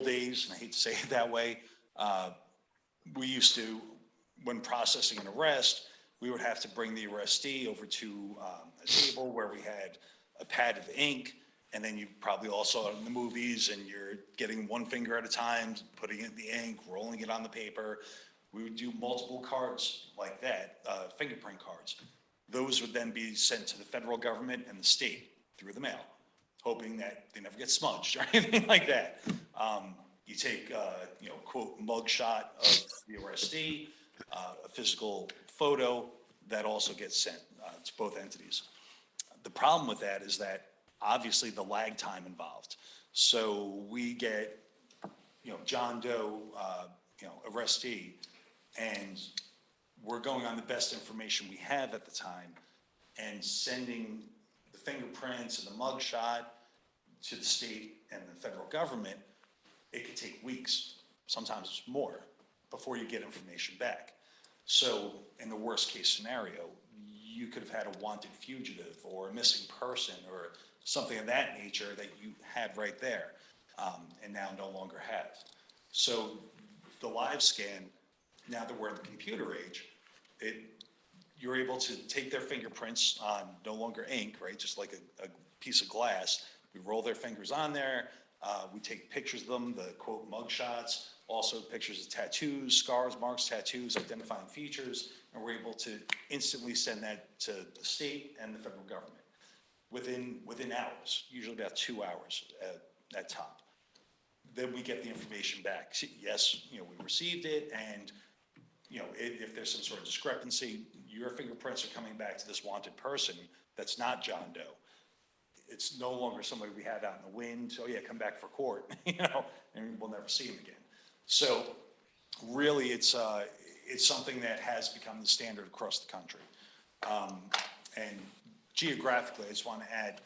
days, and I hate to say it that way, we used to, when processing an arrest, we would have to bring the arrestee over to a table where we had a pad of ink, and then you probably all saw it in the movies, and you're getting one finger at a time, putting it in the ink, rolling it on the paper. We would do multiple cards like that, fingerprint cards. Those would then be sent to the federal government and the state through the mail, hoping that they never get smudged or anything like that. You take, quote, mug shot of the arrestee, a physical photo, that also gets sent to both entities. The problem with that is that obviously the lag time involved. So we get, John Doe, arrestee, and we're going on the best information we have at the time and sending the fingerprints and the mug shot to the state and the federal government. It could take weeks, sometimes more, before you get information back. So in the worst case scenario, you could have had a wanted fugitive or a missing person or something of that nature that you had right there, and now no longer have. So the live scan, now that we're in the computer age, you're able to take their fingerprints on no longer ink, right? Just like a piece of glass. We roll their fingers on there. We take pictures of them, the quote mug shots, also pictures of tattoos, scars, marks, tattoos, identifying features, and we're able to instantly send that to the state and the federal government within hours, usually about 2 hours at top. Then we get the information back. Yes, we received it, and if there's some sort of discrepancy, your fingerprints are coming back to this wanted person that's not John Doe. It's no longer somebody we had out in the wind. So yeah, come back for court, and we'll never see him again. So really, it's something that has become the standard across the country. And geographically, I just want to add,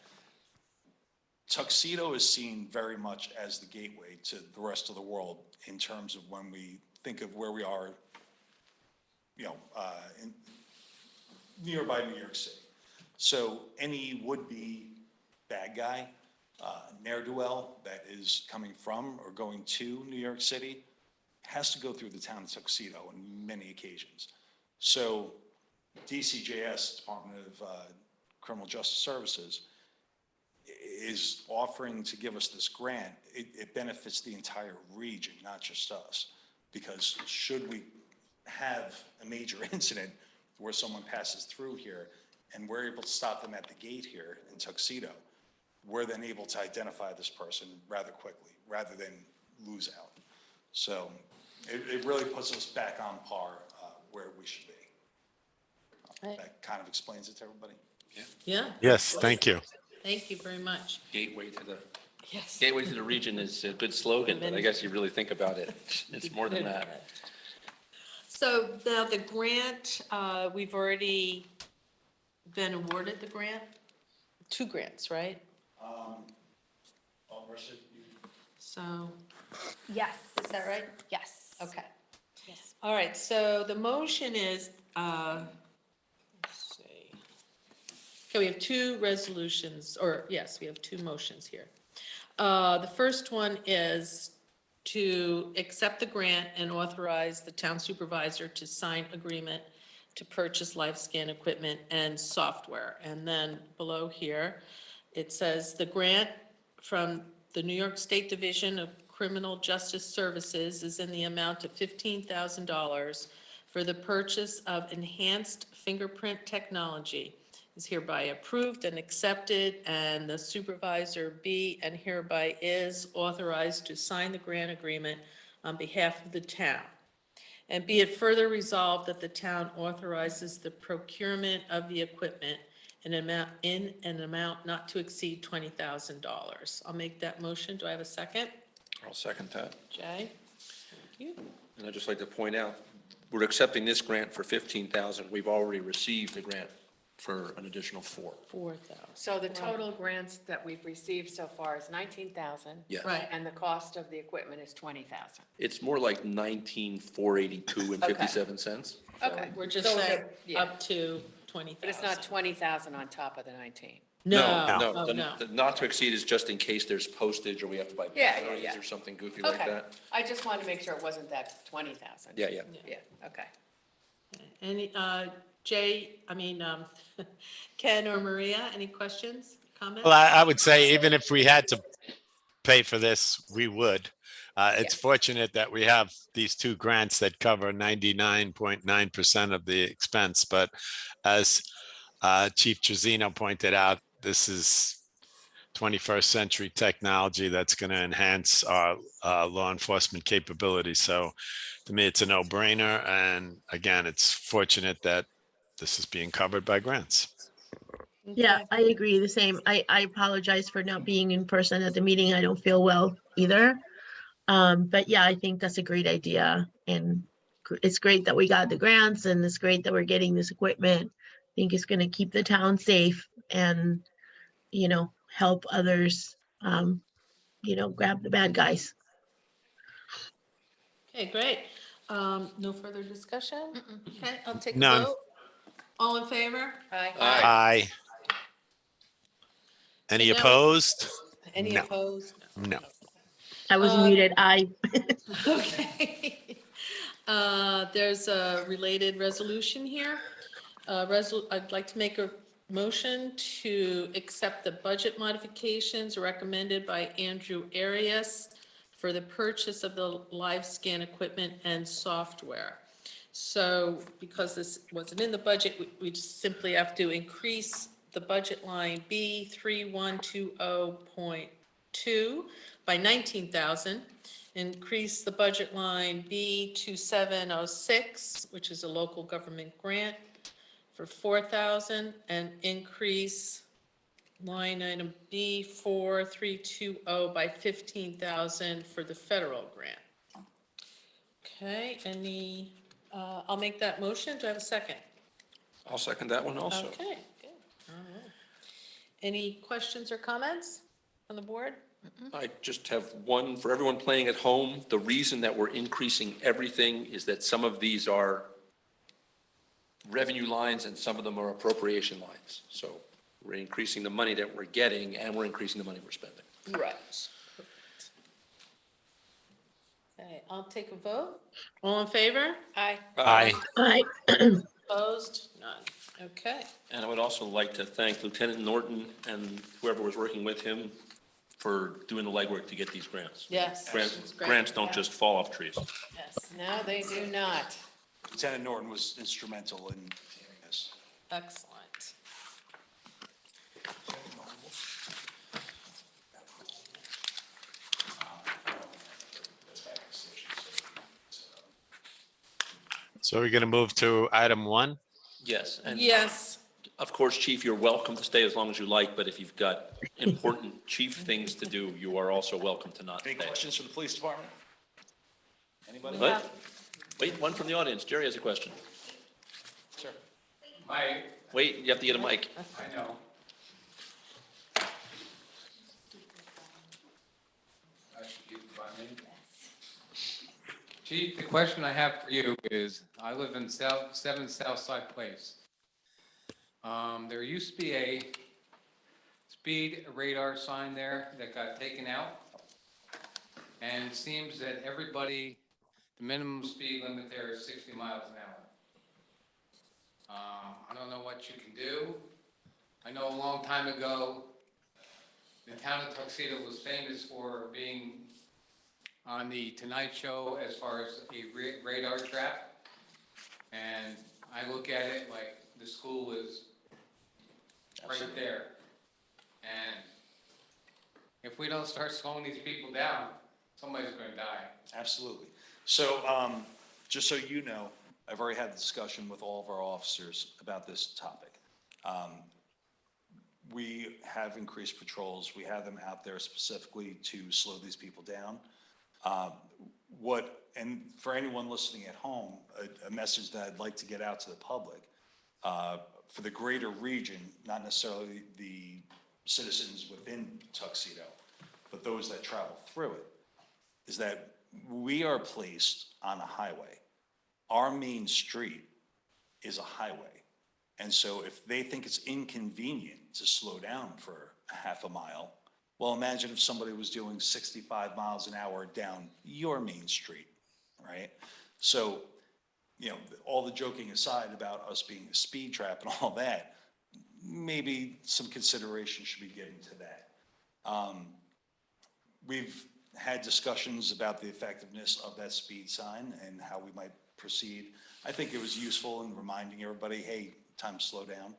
Tuxedo is seen very much as the gateway to the rest of the world in terms of when we think of where we are, in nearby New York City. So any would-be bad guy, ne'er-do-well that is coming from or going to New York City has to go through the town of Tuxedo on many occasions. So DCJS, Department of Criminal Justice Services, is offering to give us this grant. It benefits the entire region, not just us, because should we have a major incident where someone passes through here and we're able to stop them at the gate here in Tuxedo, we're then able to identify this person rather quickly, rather than lose out. So it really puts us back on par where we should be. Right. That kind of explains it to everybody. Yeah, Yes, thank you. thank you very much. Gateway to the Yes. region is a good slogan, but I guess you really think about it, it's more than that. So the grant, we've already been awarded the grant? 2 grants, right? Marcia, So, Yes. is that right? Yes. Okay. Yes. All right, so the motion is, let's see. Okay, we have 2 resolutions, or yes, we have 2 motions here. The first one is to accept the grant and authorize the town supervisor to sign agreement to purchase live scan equipment and software. And then below here, it says the grant from the New York State Division of Criminal Justice Services is in the amount of $15,000 for the purchase of enhanced fingerprint technology. Is hereby approved and accepted, and the supervisor be and hereby is authorized to sign the grant agreement on behalf of the town. And be it further resolved that the town authorizes the procurement of the equipment in an amount not to exceed $20,000. I'll make that motion. Do I have a second? I'll second that. Jay? Thank you. And I'd just like to point out, we're accepting this grant for $15,000. We've already received the grant for an additional 4. 4,000. So the total grants that we've received so far is 19,000. Yes. Right. And the cost of the equipment is 20,000. It's more like 19,482 and 57 cents. So Okay. We're just So saying yeah. up to 20,000. But it's not 20,000 on top of the 19. No, No, oh, the no. the not to exceed is just in case there's postage or we have to buy Yeah, yeah, batteries yeah. or something goofy like Okay, that. I just wanted to make sure it wasn't that 20,000. Yeah, yeah. Yeah, okay. Any, Ken or Maria, any questions, comments? Well, I would say even if we had to pay for this, we would. It's Yeah. fortunate that we have these two grants that cover 99.9% of the expense. But as Chief Trezino pointed out, this is 21st century technology that's going to enhance our law enforcement capabilities. So to me, it's a no-brainer. And again, it's fortunate that this is being covered by grants. Yeah, Okay. I agree. The same. I apologize for not being in person at the meeting. I don't feel well either. But yeah, I think that's a great idea. And it's great that we got the grants and it's great that we're getting this equipment. I think it's going to keep the town safe and, help others, grab the bad guys. Okay, great. No further discussion? Okay, I'll take a None. vote. All in favor? Aye. Aye. Aye. Any So now- opposed? Any No. opposed? No. I was Uh, muted. Okay. There's a related resolution here. I'd like to make a motion to accept the budget modifications recommended by Andrew Arias for the purchase of the live scan equipment and software. So because this wasn't in the budget, we just simply have to increase the budget line B3120.2 by 19,000. Increase the budget line B2706, which is a local government grant, for 4,000, and increase line item B4320 by 15,000 for the federal grant. Okay, I'll make that motion. Do I have a second? I'll second that one also. Okay, good. All right. Any questions or comments on the board? I just have one for everyone playing at home. The reason that we're increasing everything is that some of these are revenue lines and some of them are appropriation lines. So we're increasing the money that we're getting and we're increasing the money we're spending. Right. Okay, I'll take a vote. All in favor? Aye. Aye. Aye. Opposed? None. Okay. And I would also like to thank Lieutenant Norton and whoever was working with him for doing the legwork to get these grants. Yes. Grants, it's great. grants don't just fall off trees. Yes, No, they do not. Lieutenant Norton was instrumental in doing this. excellent. So we're going to move to item 1. Yes, and Yes, of course, Chief, you're welcome to stay as long as you like, but if you've got important chief things to do, you are also welcome to not Any stay. questions for the police department? Anybody? What? Wait, one from the audience. Jerry has a question. Sir. Wait, you have to get a mic. I know. Chief, the question I have for you is, I live in 7 Southside Place. There used to be a speed radar sign there that got taken out. And it seems that everybody, the minimum speed limit there is 60 miles an hour. I don't know what you can do. I know a long time ago, the town of Tuxedo was famous for being on the Tonight Show as far as a radar trap. And I look at it like the school is right there. And if we don't start slowing these people down, somebody's gonna die. Absolutely. So, just so you know, I've already had a discussion with all of our officers about this topic. We have increased patrols. We have them out there specifically to slow these people down. And for anyone listening at home, a message that I'd like to get out to the public, for the greater region, not necessarily the citizens within Tuxedo, but those that travel through it, is that we are placed on a highway. Our main street is a highway. And so if they think it's inconvenient to slow down for a half a mile, well, imagine if somebody was doing 65 miles an hour down your main street, right? So, you know, all the joking aside about us being a speed trap and all that, maybe some consideration should be given to that. We've had discussions about the effectiveness of that speed sign and how we might proceed. I think it was useful in reminding everybody, hey, time to slow down.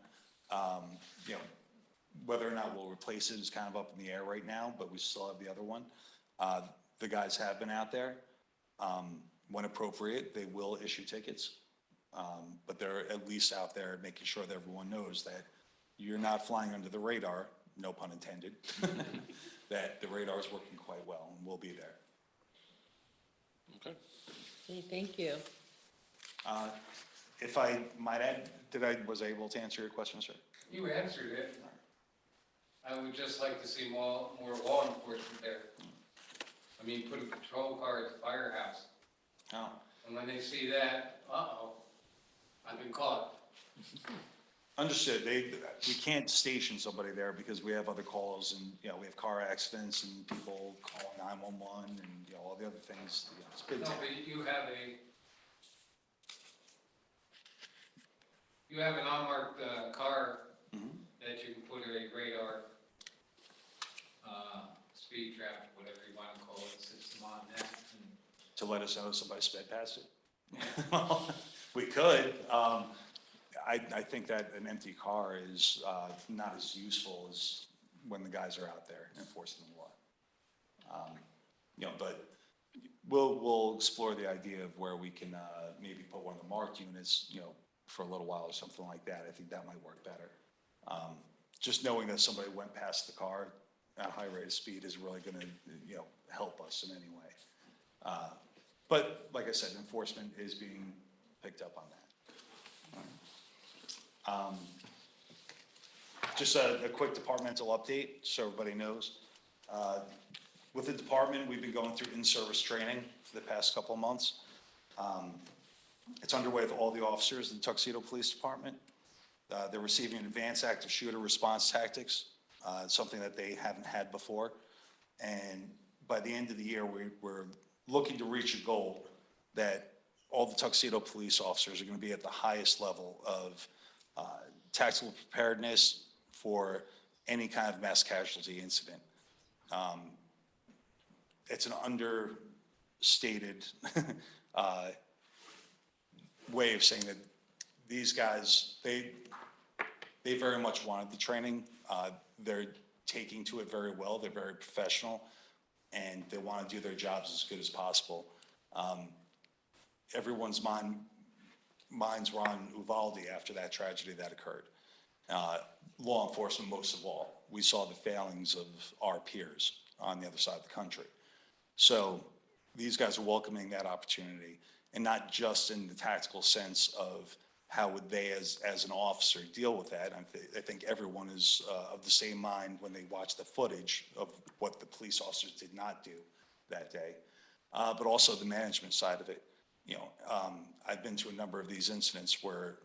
You know, whether or not we'll replace it is kind of up in the air right now, but we still have the other one. The guys have been out there. When appropriate, they will issue tickets. But they're at least out there making sure that everyone knows that you're not flying under the radar, no pun intended, that the radar is working quite well and we'll be there. Okay. Okay, thank you. If I might add, was I able to answer your question, sir? You answered it. I would just like to see more law enforcement there. I mean, put a patrol car at the firehouse, Oh, and when they see that, I've been caught. understood. We can't station somebody there because we have other calls and, you know, we have car accidents and people calling 911 and, you know, all the other things. You know, it's been No, tough. but you have an unmarked car that you can put a radar, speed trap, whatever you want to call it, system on that. To let us know somebody sped past it. We could. I think that an empty car is not as useful as when the guys are out there enforcing the law. You know, but we'll explore the idea of where we can maybe put one of the marked units, you know, for a little while or something like that. I think that might work better. Just knowing that somebody went past the car at a high rate of speed is really going to, you know, help us in any way. But like I said, enforcement is being picked up on that. Just a quick departmental update so everybody knows. With the department, we've been going through in-service training for the past couple of months. It's underway with all the officers in the Tuxedo Police Department. They're receiving advanced active shooter response tactics, something that they haven't had before. And by the end of the year, we're looking to reach a goal that all the Tuxedo police officers are going to be at the highest level of tactical preparedness for any kind of mass casualty incident. It's an understated way of saying that these guys, they very much wanted the training. They're taking to it very well. They're very professional, and they want to do their jobs as good as possible. Everyone's minds were on Uvalde after that tragedy that occurred. Law enforcement, most of all, we saw the failings of our peers on the other side of the country. So these guys are welcoming that opportunity, and not just in the tactical sense of how would they as an officer deal with that. I think everyone is of the same mind when they watch the footage of what the police officers did not do that day, but also the management side of it. You know, I've been to a number of these incidents where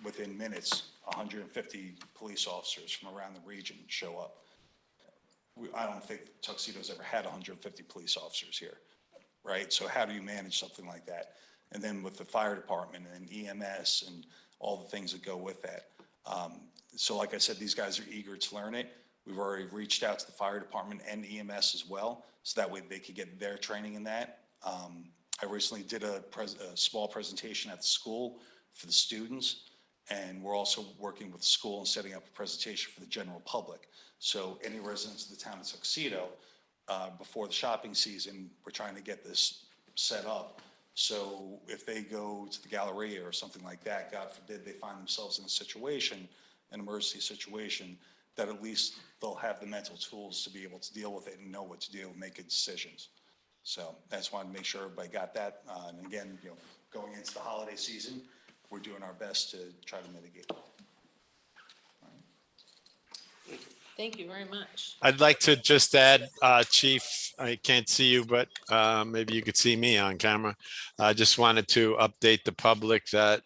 within minutes, 150 police officers from around the region show up. I don't think Tuxedo's ever had 150 police officers here, right? So how do you manage something like that? And then with the fire department and EMS and all the things that go with that. So like I said, these guys are eager to learn it. We've already reached out to the fire department and EMS as well, so that way they could get their training in that. I recently did a small presentation at the school for the students, and we're also working with the school and setting up a presentation for the general public. So any residents of the town of Tuxedo, before the shopping season, we're trying to get this set up. So if they go to the Galleria or something like that, God forbid they find themselves in a situation, an emergency situation, that at least they'll have the mental tools to be able to deal with it and know what to do and make good decisions. So I just wanted to make sure everybody got that. And again, you know, going into the holiday season, we're doing our best to try to mitigate. Thank you very much. I'd like to just add, Chief, I can't see you, but maybe you could see me on camera. I just wanted to update the public that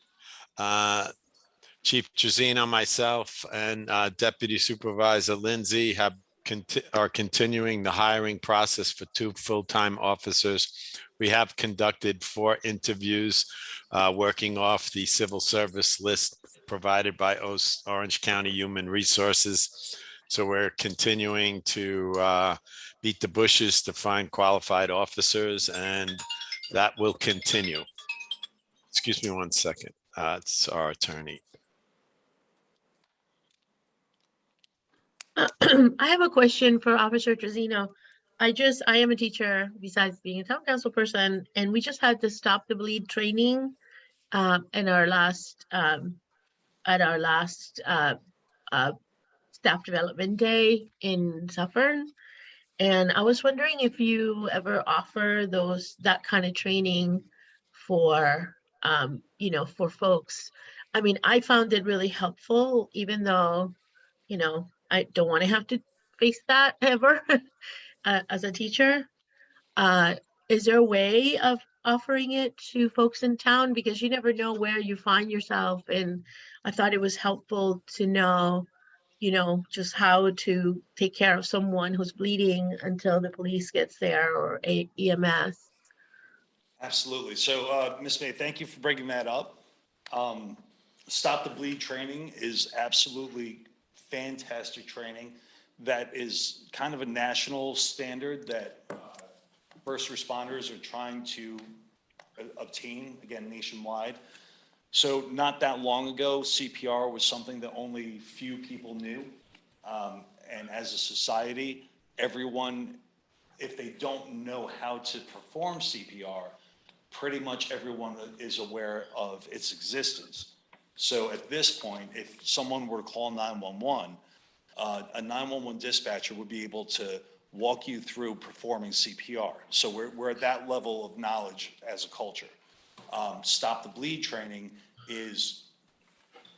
Chief Trezino, myself, and Deputy Supervisor Lindsay are continuing the hiring process for 2 full-time officers. We have conducted 4 interviews, working off the civil service list provided by Orange County Human Resources. So we're continuing to beat the bushes to find qualified officers, and that will continue. Excuse me one second. It's our attorney. I have a question for Officer Trezino. I am a teacher besides being a town council person, and we just had the Stop the Bleed training in our last at our last staff development day in Suffern. And I was wondering if you ever offer that kind of training for for folks. I mean, I found it really helpful, even though, I don't want to have to face that ever as a teacher. Is there a way of offering it to folks in town? Because you never know where you find yourself. And I thought it was helpful to know, just how to take care of someone who's bleeding until the police gets there or EMS. Absolutely. So, Ms. May, thank you for bringing that up. Stop the Bleed training is absolutely fantastic training. That is kind of a national standard that first responders are trying to obtain, again, nationwide. So not that long ago, CPR was something that only few people knew. And as a society, everyone, if they don't know how to perform CPR, pretty much everyone is aware of its existence. So at this point, if someone were to call 911, a 911 dispatcher would be able to walk you through performing CPR. So we're at that level of knowledge as a culture. Stop the Bleed training is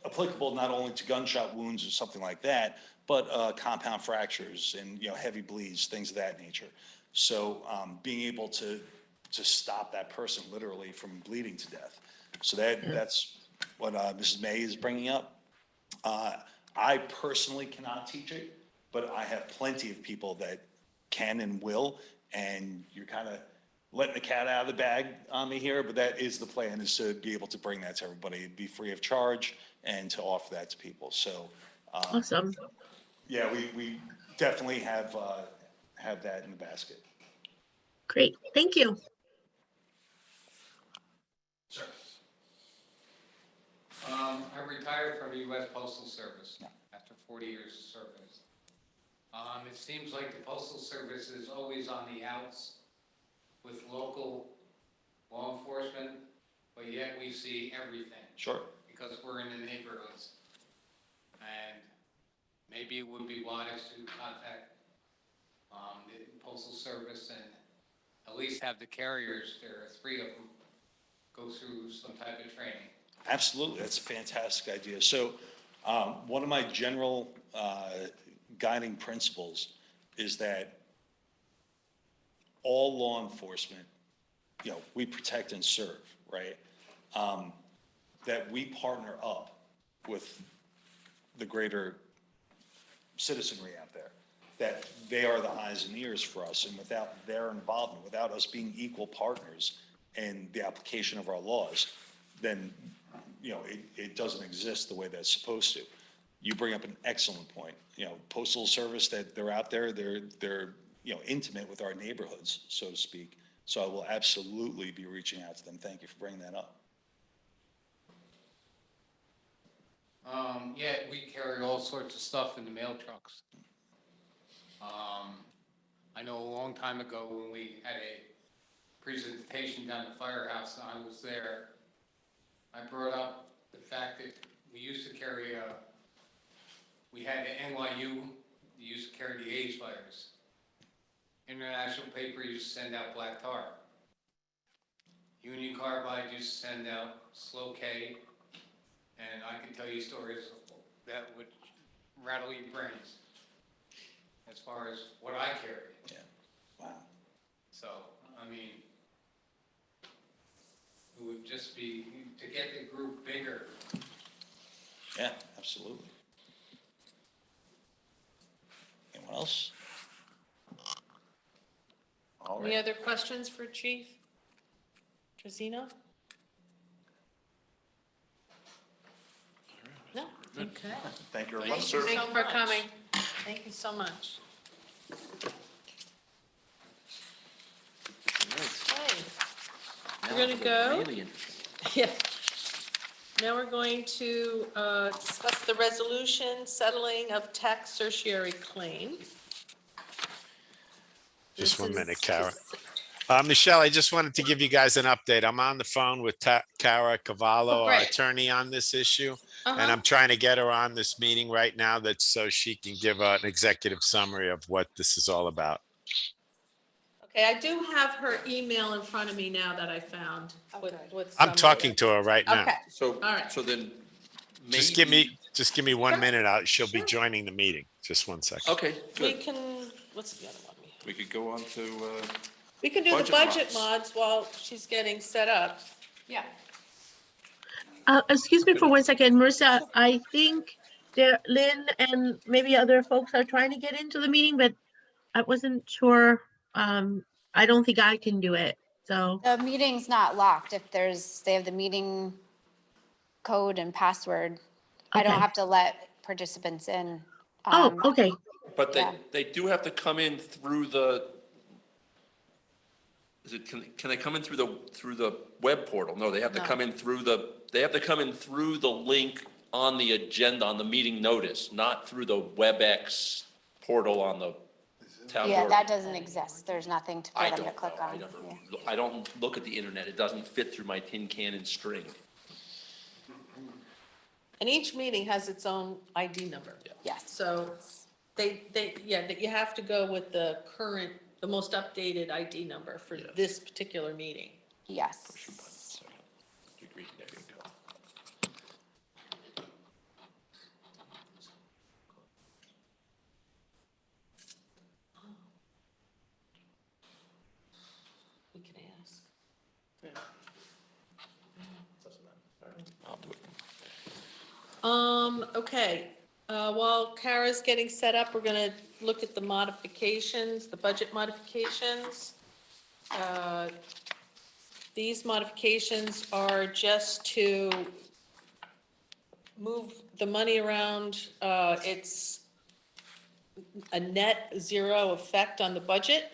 applicable not only to gunshot wounds or something like that, but compound fractures and heavy bleeds, things of that nature. So being able to stop that person literally from bleeding to death. So that's what Mrs. May is bringing up. I personally cannot teach it, but I have plenty of people that can and will, and you're kind of letting the cat out of the bag on me here, but that is the plan, is to be able to bring that to everybody, be free of charge, and to offer that to people. So, Awesome. yeah, we definitely have that in the basket. Great. Thank you. Sure. I retired from the U.S. Postal Service after 40 years of service. It seems like the Postal Service is always on the outs with local law enforcement, but yet we see everything. Sure. Because we're in the neighborhoods. And maybe it would be wise to contact the Postal Service and at least have the carriers, there are 3 of them, go through some type of training. Absolutely, that's a fantastic idea. So one of my general guiding principles is that all law enforcement, we protect and serve, right? That we partner up with the greater citizenry out there, that they are the eyes and ears for us, and without their involvement, without us being equal partners in the application of our laws, then it doesn't exist the way that's supposed to. You bring up an excellent point. Postal Service, that they're out there, they're intimate with our neighborhoods, so to speak. So I will absolutely be reaching out to them. Thank you for bringing that up. Yeah, we carry all sorts of stuff in the mail trucks. I know a long time ago when we had a presentation down at the firehouse and I was there, I brought up the fact that we used to carry we had the NYU, we used to carry the AIDS virus. International paper used to send out black tar. Union Carbide used to send out slow K, and I can tell you stories that would rattle your brains as far as what I carried. Yeah. Wow. So, I mean, it would just be, to get the group bigger, Yeah, absolutely. Anyone else? All Any right. other questions for Chief Trezino? No? Okay. Thank you very Thank much. you Thank so you for much. coming. Thank you so much. Okay. We're gonna go. Really interesting. Yeah. Now we're going to discuss the resolution settling of tax certiorari claim. Just This one is minute, to Kara. s- Michelle, I just wanted to give you guys an update. I'm on the phone with Kara Cavallo, Oh, our great. attorney on this issue. And Uh-huh. I'm trying to get her on this meeting right now that so she can give an executive summary of what this is all about. Okay, I do have her email in front of me now that I found with I'm some- talking to her right now. Okay, So, All right. so then Just give me, maybe, just give me 1 minute out. She'll be Sure. joining the meeting. Just 1 second. okay, we good. can, what's the other one? We could go on to, We can do the Budget budget mods. mods while she's getting set up. Yeah. Excuse me for 1 second, Marissa, I think there, Lynn and maybe other folks are trying to get into the meeting, but I wasn't sure. I don't think I can do it, so. The meeting's not locked. If they have the meeting code and password. I don't Okay. have to let participants in. Oh, okay, but Yeah. they do have to come in through the, can they come in through the web portal? No, they have to No. come in through they have to come in through the link on the agenda, on the meeting notice, not through the WebEx portal on the town Yeah, board. that doesn't exist. There's nothing for I them to don't click know. on. Yeah. I don't look at the internet. It doesn't fit through my tin can and string. And each meeting has its own ID number. Yes, So that you have to go with the current, the most updated ID number for Yes. this particular meeting. yes. Degree, there you go. We can ask. I'll do it. Okay, while Kara's getting set up, we're gonna look at the modifications, the budget modifications. These modifications are just to move the money around. It's a net zero effect on the budget.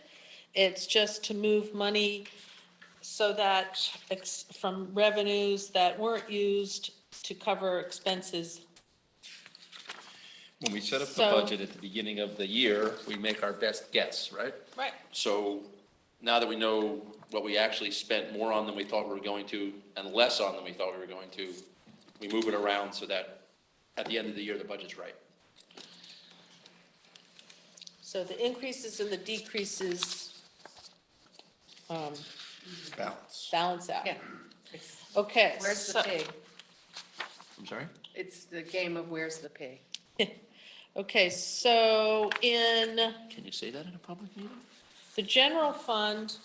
It's just to move money so that from revenues that weren't used to cover expenses. When we set up the So- budget at the beginning of the year, we make our best guess, right? Right. So now that we know what we actually spent more on than we thought we were going to, and less on than we thought we were going to, we move it around so that at the end of the year, the budget's right. So the increases and the decreases Balance. balance out. Yeah. Okay. Where's the so- pig? I'm sorry? It's the game of where's the pig? Okay, so in Can you say that in a public meeting? the general fund,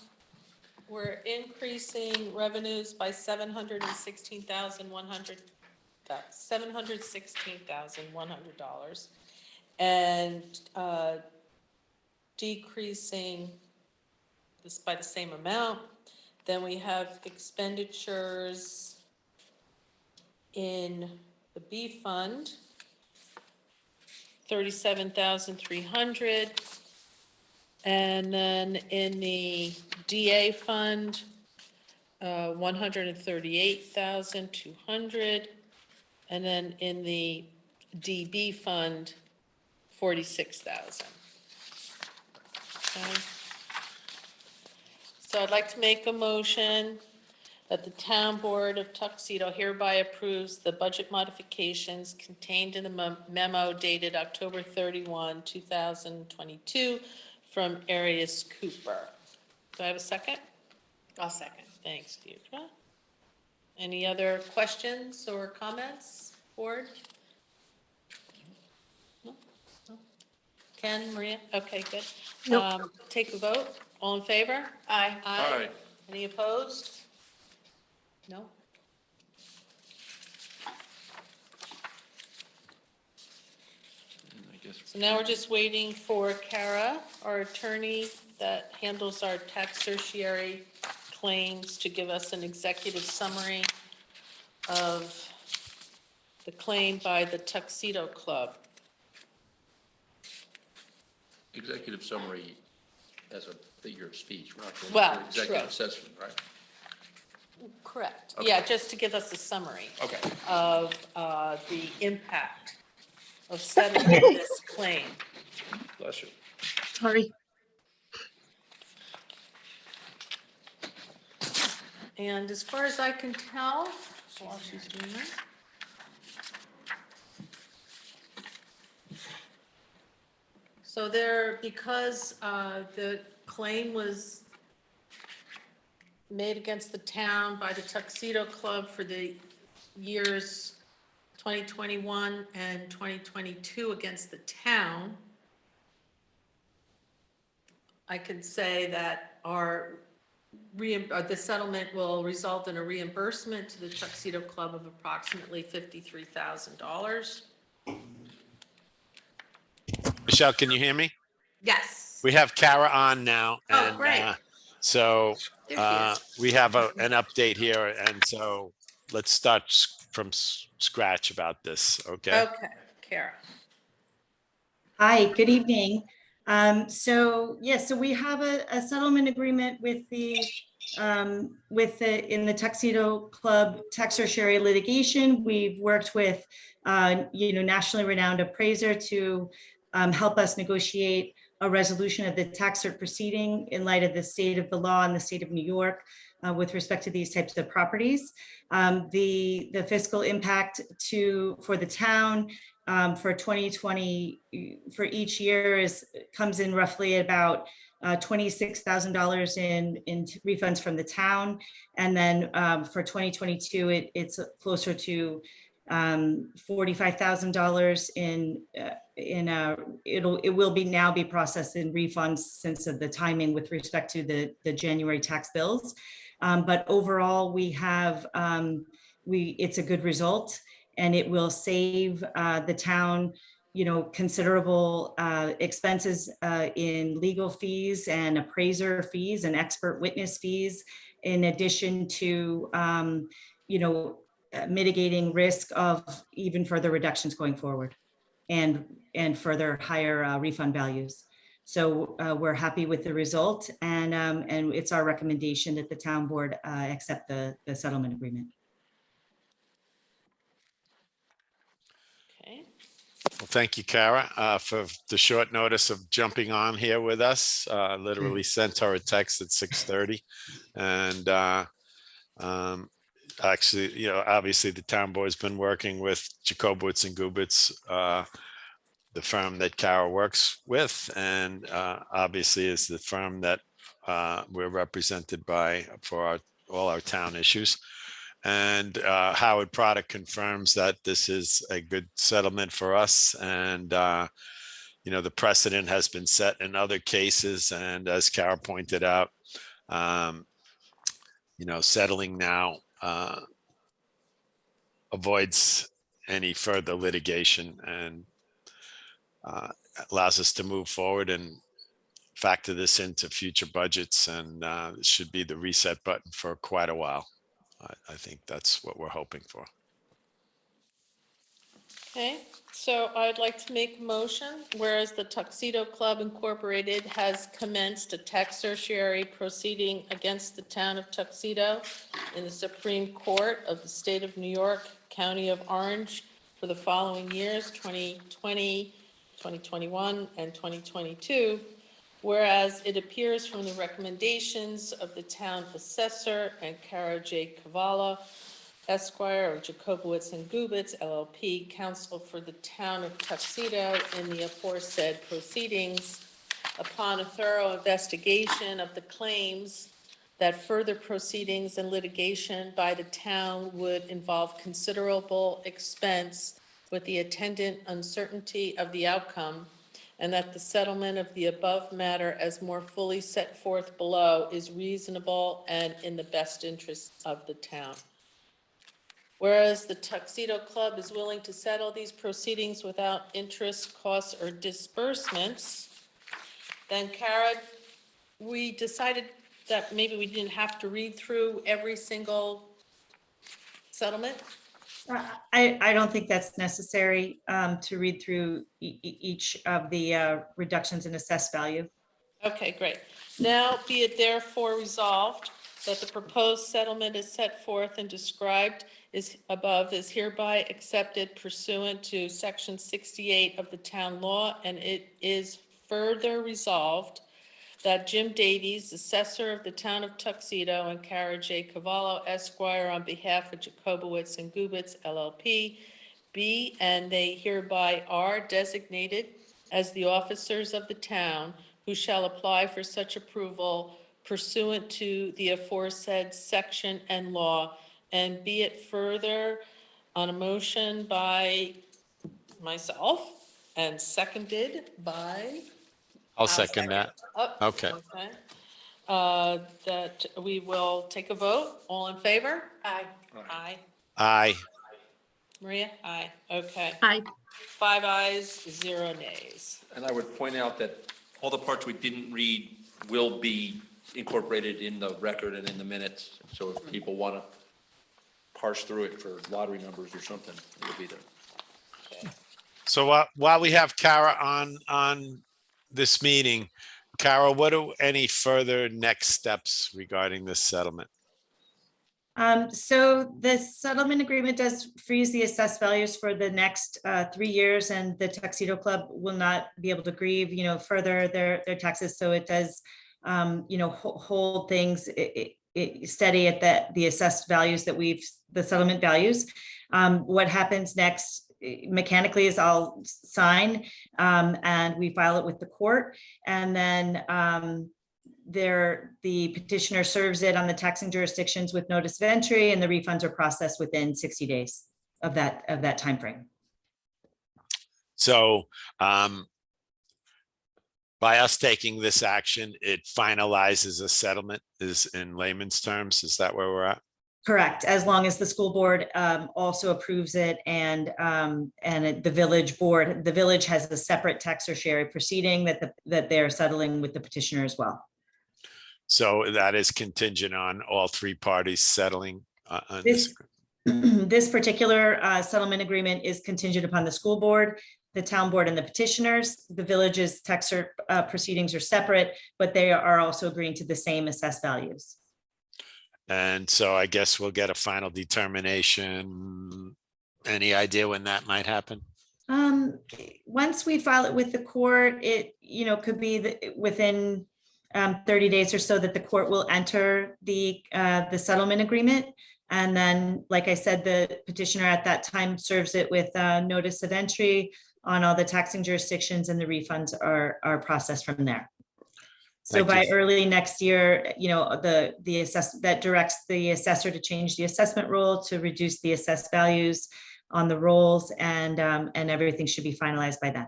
we're increasing revenues by $716,100, and decreasing this by the same amount. Then we have expenditures in the B fund, 37,300. And then in the DA fund, 138,200. And then in the DB fund, 46,000. Okay. So I'd like to make a motion that the town board of Tuxedo hereby approves the budget modifications contained in the memo dated October 31, 2022 from Arias Cooper. Do I have a second? I'll second. Thanks, Deirdre. Any other questions or comments, board? No? No? Ken, Maria? Okay, good. Nope. Take a vote. All in favor? Aye. Aye. Any opposed? No? So now we're just waiting for Kara, our attorney that handles our tax certiorari claims, to give us an executive summary of the claim by the Tuxedo Club. Executive summary as a figure of speech, we're not going Well, for executive true. session, right? Correct. Yeah, just to give us a summary Okay. of the impact of settling this claim. Bless you. Sorry. And as far as I can tell, while she's doing that. So there, because the claim was made against the town by the Tuxedo Club for the years 2021 and 2022 against the town, I can say that the settlement will result in a reimbursement to the Tuxedo Club of approximately $53,000. Michelle, can you hear me? Yes. We have Kara on now. Oh, And great. so There she is. we have an update here. And so let's start from scratch about this, okay? Okay, Kara. Hi, good evening. So we have a settlement agreement with in the Tuxedo Club tax certiorari litigation. We've worked with, nationally renowned appraiser to help us negotiate a resolution of the tax cert proceeding in light of the state of the law in the state of New York with respect to these types of properties. The fiscal impact for the town for 2020 for each year comes in roughly at about $26,000 in refunds from the town, and then for 2022 it's closer to $45,000 it will now be processed in refunds since of the timing with respect to the January tax bills. But overall, we have it's a good result, and it will save the town, considerable expenses in legal fees and appraiser fees and expert witness fees, in addition to mitigating risk of even further reductions going forward and further higher refund values. So we're happy with the result, and it's our recommendation that the town board accept the settlement agreement. Okay. Well, thank you, Kara, for the short notice of jumping on here with us. Literally sent her a text at 6:30. And actually, obviously the town board's been working with Jacobowitz and Gubitz, the firm that Kara works with, and obviously is the firm that we're represented by for all our town issues. And Howard Product confirms that this is a good settlement for us. And, the precedent has been set in other cases. And as Kara pointed out, settling now avoids any further litigation and allows us to move forward and factor this into future budgets. And it should be the reset button for quite a while. I think that's what we're hoping for. Okay, so I'd like to make a motion, whereas the Tuxedo Club Incorporated has commenced a tax certiorari proceeding against the town of Tuxedo in the Supreme Court of the State of New York, County of Orange, for the following years, 2020, 2021, and 2022. Whereas it appears from the recommendations of the town assessor and Kara J. Kavala, Esquire of Jacobowitz and Gubitz, LLP, counsel for the town of Tuxedo in the aforesaid proceedings, upon a thorough investigation of the claims that further proceedings and litigation by the town would involve considerable expense with the attendant uncertainty of the outcome, and that the settlement of the above matter as more fully set forth below is reasonable and in the best interest of the town. Whereas the Tuxedo Club is willing to settle these proceedings without interest, costs, or disbursements, then Kara, we decided that maybe we didn't have to read through every single settlement? I don't think that's necessary to read through each of the reductions in assessed value. Okay, great. Now be it therefore resolved that the proposed settlement is set forth and described is above is hereby accepted pursuant to section 68 of the town law, and it is further resolved that Jim Davies, assessor of the town of Tuxedo, and Kara J. Cavallo Esquire, on behalf of Jacobowitz and Gubitz LLP, be and they hereby are designated as the officers of the town who shall apply for such approval pursuant to the aforesaid section and law. And be it further on a motion by myself and seconded by. I'll second that. Oh, Okay. That we will take a vote. All in favor? Aye. Aye. Aye. Maria? Aye. Okay. Aye. 5 ayes, 0 nays. And I would point out that all the parts we didn't read will be incorporated in the record and in the minutes. So if people want to parse through it for lottery numbers or something, it'll be there. So while we have Kara on this meeting, Kara, what are any further next steps regarding this settlement? So the settlement agreement does freeze the assessed values for the next 3 years, and the Tuxedo Club will not be able to grieve, further their taxes. So it does, hold things steady at the assessed values that the settlement values. What happens next mechanically is I'll sign and we file it with the court, and then the petitioner serves it on the taxing jurisdictions with notice of entry, and the refunds are processed within 60 days of that timeframe. So by us taking this action, it finalizes a settlement, is in layman's terms. Is that where we're at? Correct, as long as the school board also approves it, and the village board, the village has a separate tax or share proceeding that they're settling with the petitioner as well. So that is contingent on all three parties settling on This, this. this particular settlement agreement is contingent upon the school board, the town board, and the petitioners. The village's tax proceedings are separate, but they are also agreeing to the same assessed values. And so I guess we'll get a final determination. Any idea when that might happen? Once we file it with the court, it, could be within 30 days or so that the court will enter the settlement agreement. And then, like I said, the petitioner at that time serves it with notice of entry on all the taxing jurisdictions, and the refunds are processed from there. So Thank you. by early next year, that directs the assessor to change the assessment rule to reduce the assessed values on the rolls, and everything should be finalized by then.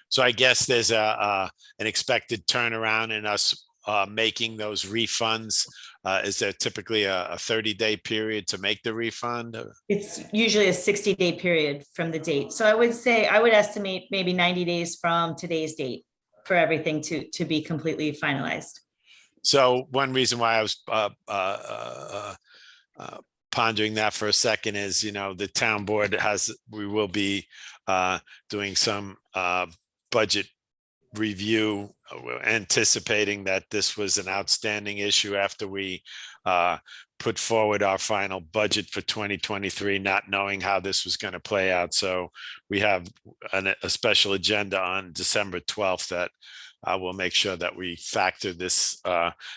So I guess there's an expected turnaround in us making those refunds. Is there typically a 30-day period to make the refund? It's usually a 60-day period from the date. So I would estimate maybe 90 days from today's date for everything to be completely finalized. So one reason why I was pondering that for a second is, the town board we will be doing some budget review, anticipating that this was an outstanding issue after we put forward our final budget for 2023, not knowing how this was going to play out. So we have a special agenda on December 12th that will make sure that we factor this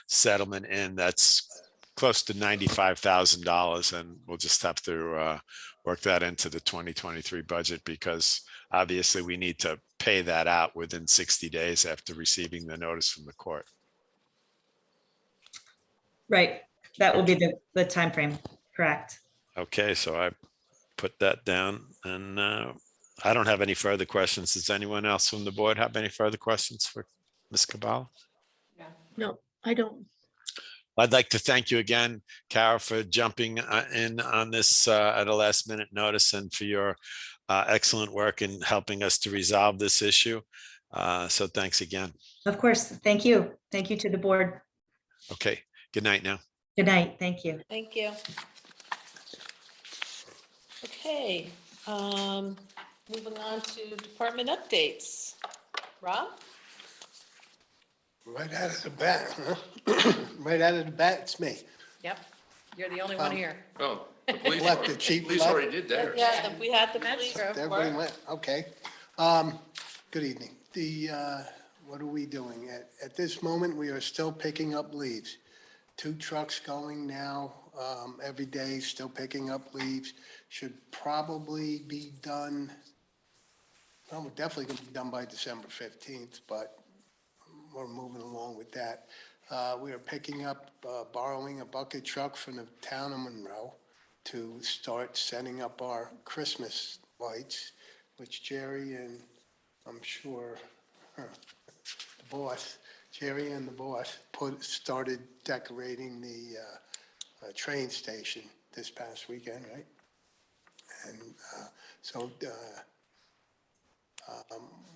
settlement in. That's close to $95,000, and we'll just have to work that into the 2023 budget, because obviously we need to pay that out within 60 days after receiving the notice from the court. Right. That will be the timeframe. Correct. Okay, so I put that down, and I don't have any further questions. Does anyone else from the board have any further questions for Ms. Cavallo? No, I don't. I'd like to thank you again, Kara, for jumping in on this at a last minute notice and for your excellent work in helping us to resolve this issue. So thanks again. Of course, thank you. Thank you to the board. Okay, good night now. Good night. Thank you. Thank you. Okay, moving on to department updates. Rob? Right out of the bat, huh? Right out of the bat, it's me. Yep, you're the only one here. Oh, the police, Left the chief police left. already did theirs. Yeah, we had the That's police true. Everybody report. went, okay. Good evening. What are we doing? At this moment, we are still picking up leaves. 2 trucks going now, every day, still picking up leaves. Should probably be done, well, we're definitely gonna be done by December 15th, but we're moving along with that. We are picking up, borrowing a bucket truck from the town of Monroe to start setting up our Christmas lights, which Jerry and I'm sure the boss, Jerry and the boss started decorating the train station this past weekend, right? And so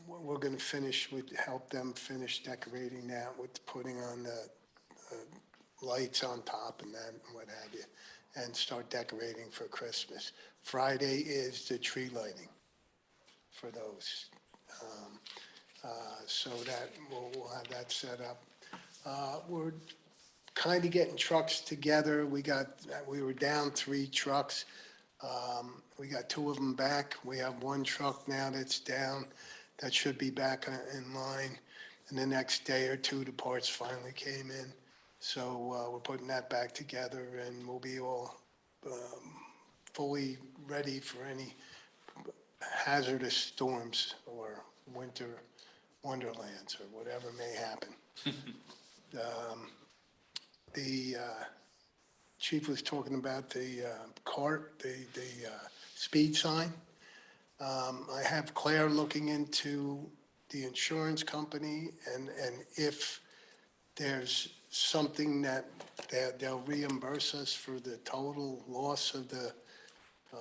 we're going to help them finish decorating that with putting on the lights on top and that and what have you, and start decorating for Christmas. Friday is the tree lighting for those. So that we'll have that set up. We're kind of getting trucks together. We were down 3 trucks. We got 2 of them back. We have 1 truck now that's down. That should be back in line. And the next day or 2, the parts finally came in. So we're putting that back together and we'll be all fully ready for any hazardous storms or winter wonderlands or whatever may happen. The chief was talking about the speed sign. I have Claire looking into the insurance company and if there's something that they'll reimburse us for the total loss of the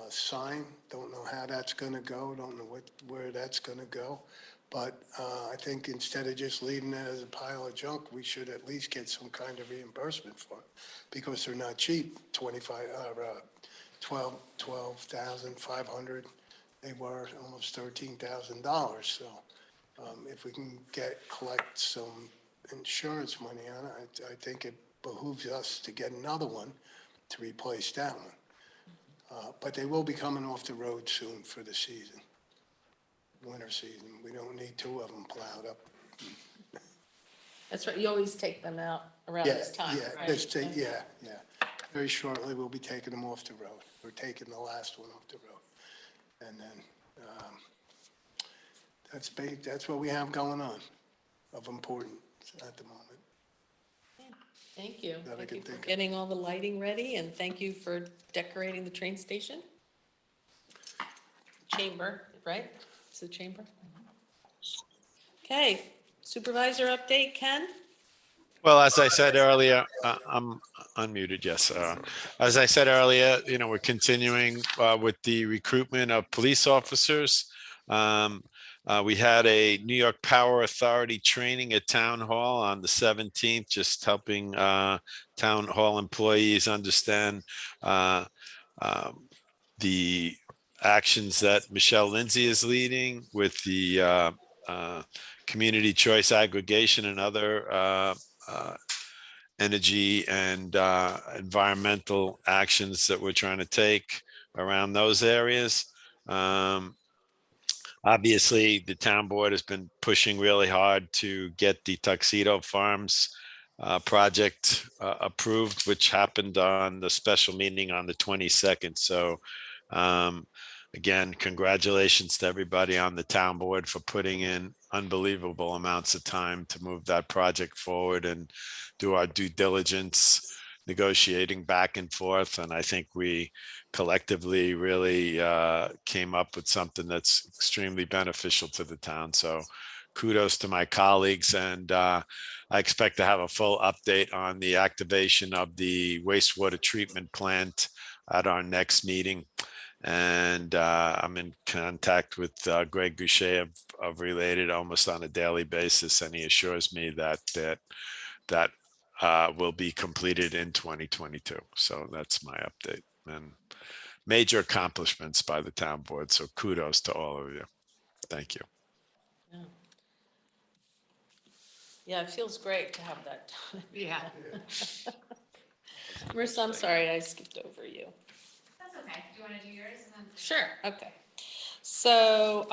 sign. Don't know how that's going to go. Don't know where that's going to go. But I think instead of just leaving it as a pile of junk, we should at least get some kind of reimbursement for it because they're not cheap. 12,500. They were almost $13,000. So if we can collect some insurance money on it, I think it behooves us to get another one to replace that one. But they will be coming off the road soon for the season, winter season. We don't need 2 of them plowed up. That's right, you always take them out around this time, right? Yeah. Very shortly, we'll be taking them off the road. We're taking the last one off the road. And then that's what we have going on of importance at the moment. Thank you. That I Thank can you for think of. getting all the lighting ready and thank you for decorating the train station. Chamber, right? It's the chamber. Okay, supervisor update, Ken? Well, as I said earlier, I'm unmuted, yes. As I said earlier, we're continuing with the recruitment of police officers. We had a New York Power Authority training at Town Hall on the 17th, just helping Town Hall employees understand the actions that Michelle Lindsay is leading with the community choice aggregation and other energy and environmental actions that we're trying to take around those areas. Obviously, the town board has been pushing really hard to get the Tuxedo Farms project approved, which happened on the special meeting on the 22nd. So again, congratulations to everybody on the town board for putting in unbelievable amounts of time to move that project forward and do our due diligence, negotiating back and forth. And I think we collectively really came up with something that's extremely beneficial to the town. So kudos to my colleagues. And I expect to have a full update on the activation of the wastewater treatment plant at our next meeting. And I'm in contact with Greg Goucher of Related almost on a daily basis, and he assures me that will be completed in 2022. So that's my update, and major accomplishments by the town board. So kudos to all of you. Thank you. Yeah, it feels great to have that done. Yeah. Marissa, I'm sorry, I skipped over you. That's okay. Do you want to do yours and then? Sure, okay. So,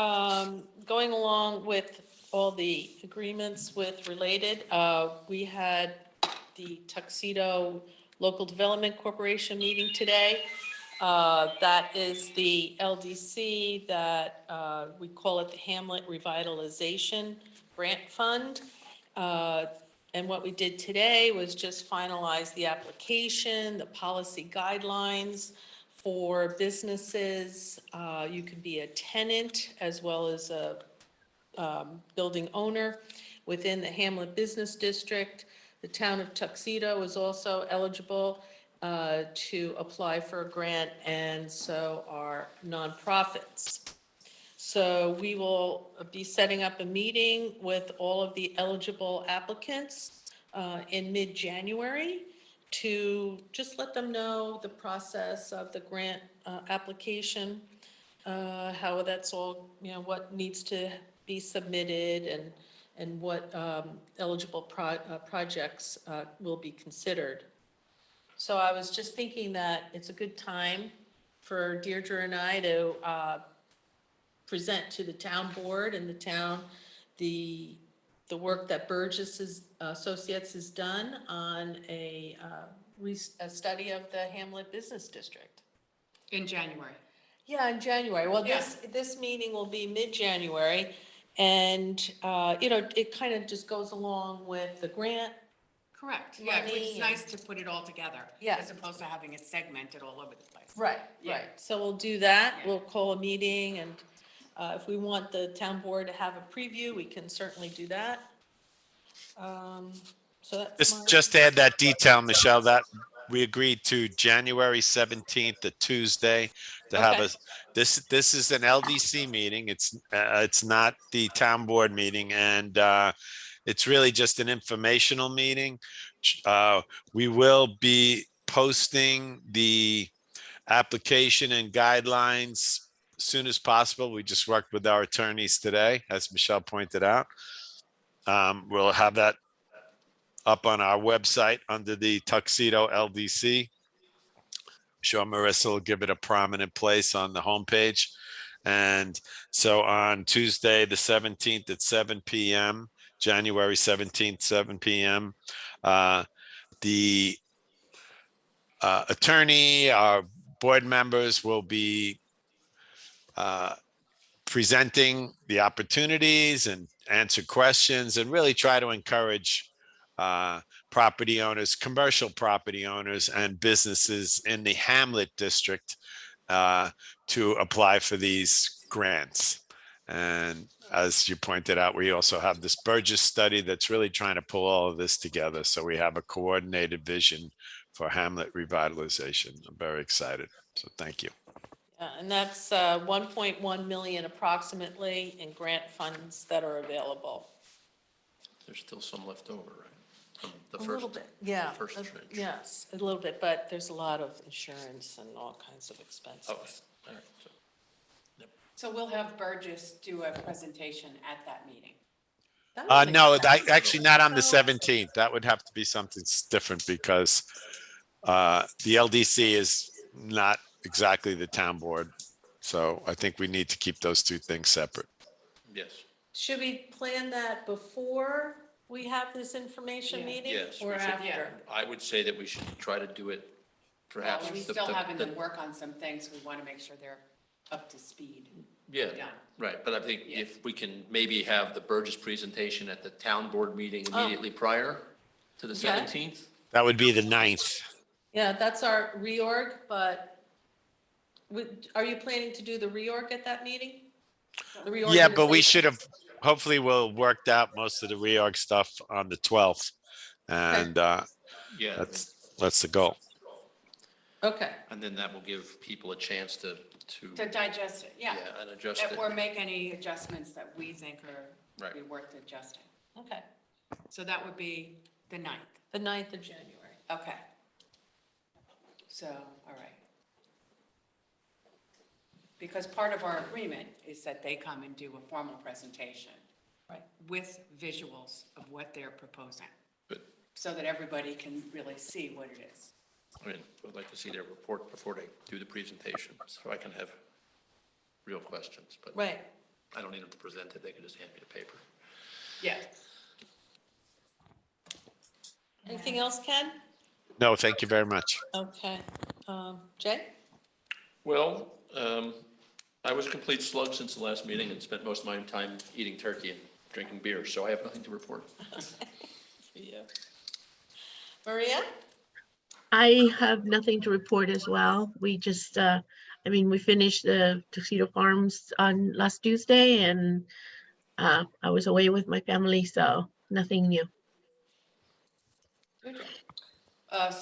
going along with all the agreements with Related, we had the Tuxedo Local Development Corporation meeting today. That is the LDC that, we call it the Hamlet Revitalization Grant Fund. And what we did today was just finalize the application, the policy guidelines for businesses. You can be a tenant as well as a building owner within the Hamlet Business District. The town of Tuxedo is also eligible to apply for a grant, and so are nonprofits. So we will be setting up a meeting with all of the eligible applicants in mid-January to just let them know the process of the grant application, how that's all, what needs to be submitted and what eligible projects will be considered. So I was just thinking that it's a good time for Deirdre and I to present to the town board and the town the work that Burgess Associates has done on a study of the Hamlet Business District. In January. Yeah, in January. Well, Yeah. this meeting will be mid-January, and, it kind of just goes along with the grant. Correct, yeah, which Money is and- nice to put it all together. Yeah. As opposed to having it segmented all over the place. Right, Yeah. right. So we'll do that. Yeah. We'll call a meeting, and if we want the town board to have a preview, we can certainly do that. So that's my. Just to add that detail, Michelle, that we agreed to January 17th, a Tuesday, to have Okay. this is an LDC meeting. It's not the town board meeting, and it's really just an informational meeting. We will be posting the application and guidelines as soon as possible. We just worked with our attorneys today, as Michelle pointed out. We'll have that up on our website under the Tuxedo LDC. I'm sure Marissa will give it a prominent place on the homepage. And so on Tuesday, the 17th at 7 p.m., January 17th, 7 p.m., the attorney, our board members will be presenting the opportunities and answer questions and really try to encourage property owners, commercial property owners and businesses in the Hamlet district to apply for these grants. And as you pointed out, we also have this Burgess study that's really trying to pull all of this together. So we have a coordinated vision for Hamlet revitalization. I'm very excited. So thank you. And that's 1.1 million approximately in grant funds that are available. There's still some left over, right? From the A little first, bit, yeah. first that's- tranche. Yes, a little bit, but there's a lot of insurance and all kinds of expenses. Okay, all right. So So we'll have Burgess do a presentation at that meeting. That would make No, sense. actually not on the 17th. That would have to be something different because the LDC is not exactly the town board. So I think we need to keep those two things separate. Yes, Should we plan that before we have this information Yeah. meeting? Yes, Or we should. after? I would say that we should try to do it perhaps. Well, we the- still the- having the- them work on some things, we want to make sure they're up to speed. Yeah, done. right, but I think Yeah. if we can maybe have the Burgess presentation at the town board meeting Oh. immediately prior to the Okay. 17th. That would be the 9th. Yeah, that's our reorg, but are you planning to do the reorg at that meeting? The Yeah, but we reorganization? should have, hopefully we'll work out most of the reorg stuff on the 12th. And Yeah, that's the goal. Okay, and then that will give people a chance to, To digest it, yeah. and adjust it. Or make any adjustments that we think are Right. be worth adjusting. okay. So that would be the 9th. The 9th of January. Okay. So, all right. Because part of our agreement is that they come and do a formal presentation. Right. With visuals of what they're proposing, But, so that everybody can really see what it is. I mean, I'd like to see their report before they do the presentation, so I can have real questions, but Right. I don't need them to present it, they can just hand me the paper. Yeah. Anything else, Ken? No, thank you very much. Okay. Jay? Well, I was a complete slug since the last meeting and spent most of my time eating turkey and drinking beer, so I have nothing to report. Yeah. Maria? I have nothing to report as well. We just, we finished the Tuxedo Farms on last Tuesday and I was away with my family, so nothing new.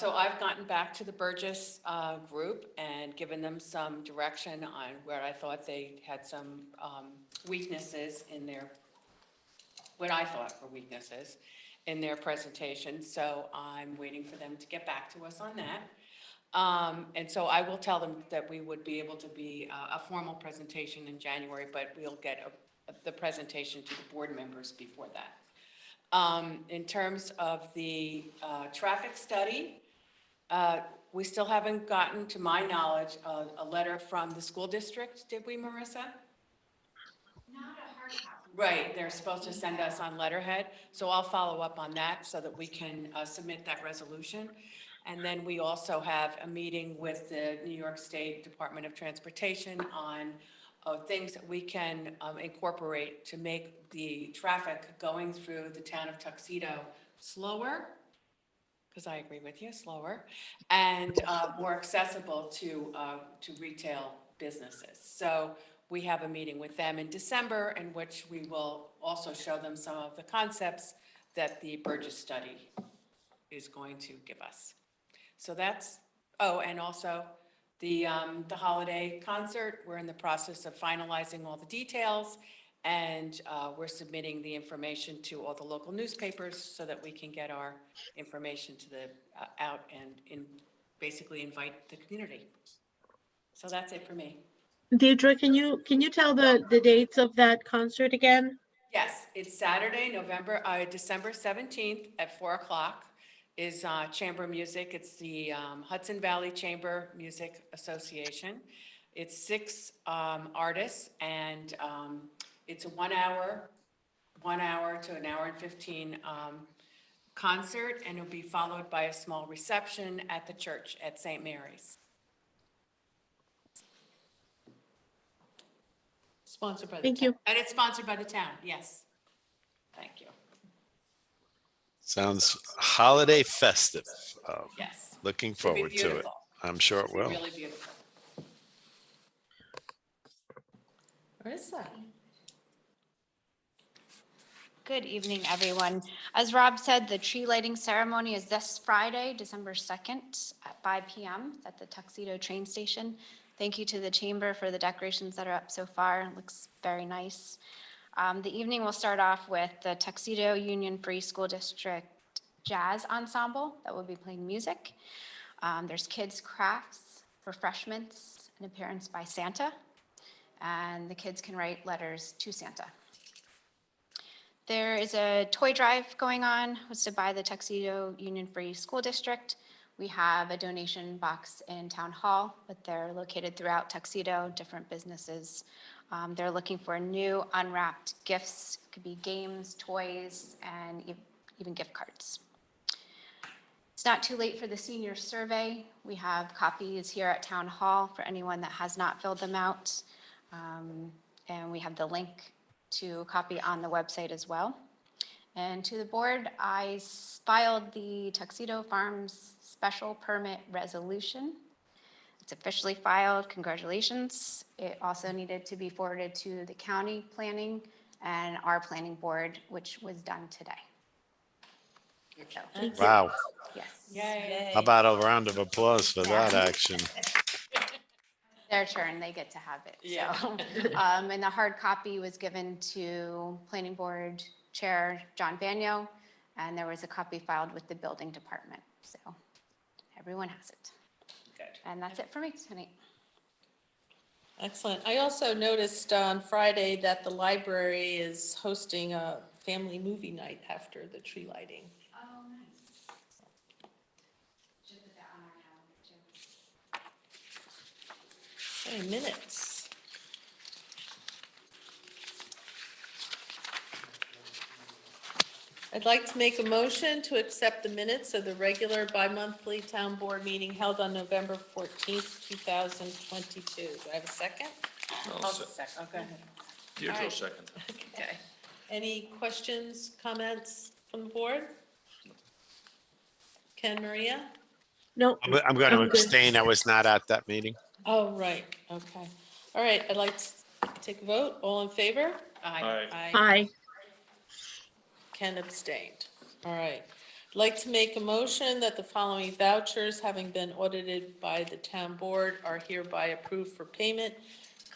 So I've gotten back to the Burgess group and given them some direction on where I thought they had some weaknesses in their, what I thought were weaknesses in their presentation. So I'm waiting for them to get back to us on that. And so I will tell them that we would be able to be a formal presentation in January, but we'll get the presentation to the board members before that. In terms of the traffic study, we still haven't gotten, to my knowledge, a letter from the school district, did we, Marissa? Not a hard copy. Right, they're supposed to send us on letterhead, so I'll follow up on that so that we can submit that resolution. And then we also have a meeting with the New York State Department of Transportation on things that we can incorporate to make the traffic going through the town of Tuxedo slower, because I agree with you, slower, and more accessible to retail businesses. So we have a meeting with them in December in which we will also show them some of the concepts that the Burgess study is going to give us. So that's, oh, and also the holiday concert, we're in the process of finalizing all the details, and we're submitting the information to all the local newspapers so that we can get our information to the, out and basically invite the community. So that's it for me. Deirdre, can you tell the dates of that concert again? Yes, it's Saturday, December 17th at 4 o'clock is chamber music. It's the Hudson Valley Chamber Music Association. It's 6 artists, and it's a 1 hour to an hour and 15 concert, and it'll be followed by a small reception at the church at St. Mary's. Sponsored by the Thank town. you. And it's sponsored by the town, yes. Thank you. Sounds holiday festive. Yes. Looking Should be forward to it. beautiful. I'm sure it Should be will. really beautiful. Marissa? Good evening, everyone. As Rob said, the tree lighting ceremony is this Friday, December 2nd at 5 p.m. at the Tuxedo train station. Thank you to the chamber for the decorations that are up so far. It looks very nice. The evening will start off with the Tuxedo Union Free School District Jazz Ensemble that will be playing music. There's kids' crafts, refreshments, an appearance by Santa, and the kids can write letters to Santa. There is a toy drive going on hosted by the Tuxedo Union Free School District. We have a donation box in Town Hall, but they're located throughout Tuxedo, different businesses. They're looking for new unwrapped gifts. It could be games, toys, and even gift cards. It's not too late for the senior survey. We have copies here at Town Hall for anyone that has not filled them out. And we have the link to a copy on the website as well. And to the board, I filed the Tuxedo Farms special permit resolution. It's officially filed, congratulations. It also needed to be forwarded to the county planning and our planning board, which was done today. So, Wow. yes. Yay. How about a round of applause for that action? Their turn, they get to have it. Yeah. So, and the hard copy was given to Planning Board Chair John Banyo, and there was a copy filed with the building department. So everyone has it. Good. And that's it for me tonight. Excellent. I also noticed on Friday that the library is hosting a family movie night after the tree lighting. Oh, nice. Should put that on our calendar too. Okay, minutes. I'd like to make a motion to accept the minutes of the regular bi-monthly town board meeting held on November 14th, 2022. Do I have a second? Oh, go ahead. Deirdre All right. second. Okay. Any questions, comments from the board? Ken, Maria? No, I'm going to I'm good. abstain. I was not at that meeting. Oh, right, okay. All right, I'd like to take a vote. All in favor? Aye. Aye. Ken abstained. All right. I'd like to make a motion that the following vouchers, having been audited by the town board, are hereby approved for payment.